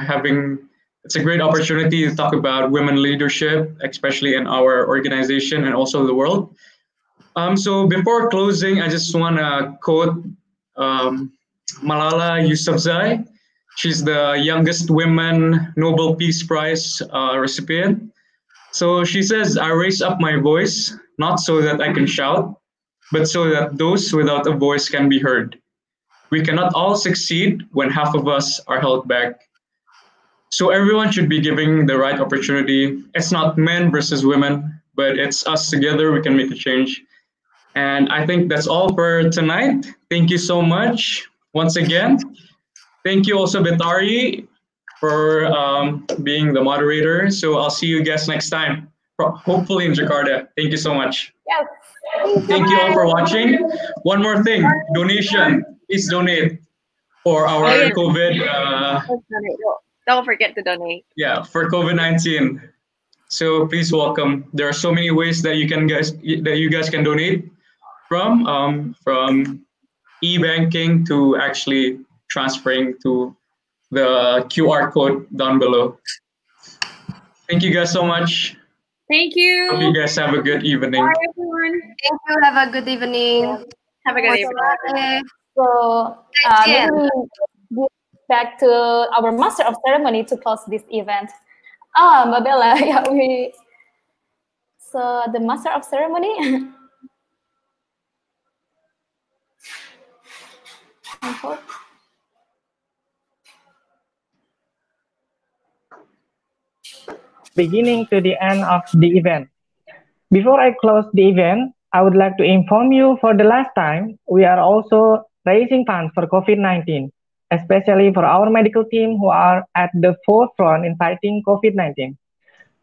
it's a great opportunity to talk about women leadership, especially in our organization and also the world. So before closing, I just want to quote Malala Yousafzai. She's the youngest women Nobel Peace Prize recipient. So she says, I raise up my voice, not so that I can shout, but so that those without a voice can be heard. We cannot all succeed when half of us are held back. So everyone should be given the right opportunity. It's not men versus women, but it's us together, we can make a change. And I think that's all for tonight. Thank you so much once again. Thank you also, Betari, for being the moderator. So I'll see you guys next time, hopefully in Jakarta. Thank you so much. Yes. Thank you all for watching. One more thing, donation. Please donate for our COVID. Don't forget to donate. Yeah, for COVID-19. So please welcome. There are so many ways that you guys can donate from e-banking to actually transferring to the QR code down below. Thank you guys so much. Thank you. Hope you guys have a good evening. Bye, everyone. Thank you. Have a good evening. Have a good evening. So maybe we get back to our master of ceremony to close this event. Mbak Bella, yeah, so the master of ceremony. Beginning to the end of the event. Before I close the event, I would like to inform you for the last time, we are also raising funds for COVID-19, especially for our medical team who are at the forefront in fighting COVID-19.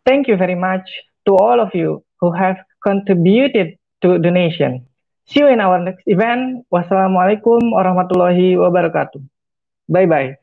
Thank you very much to all of you who have contributed to donation. See you in our next event. Wassalamualaikum warahmatullahi wabarakatuh. Bye-bye.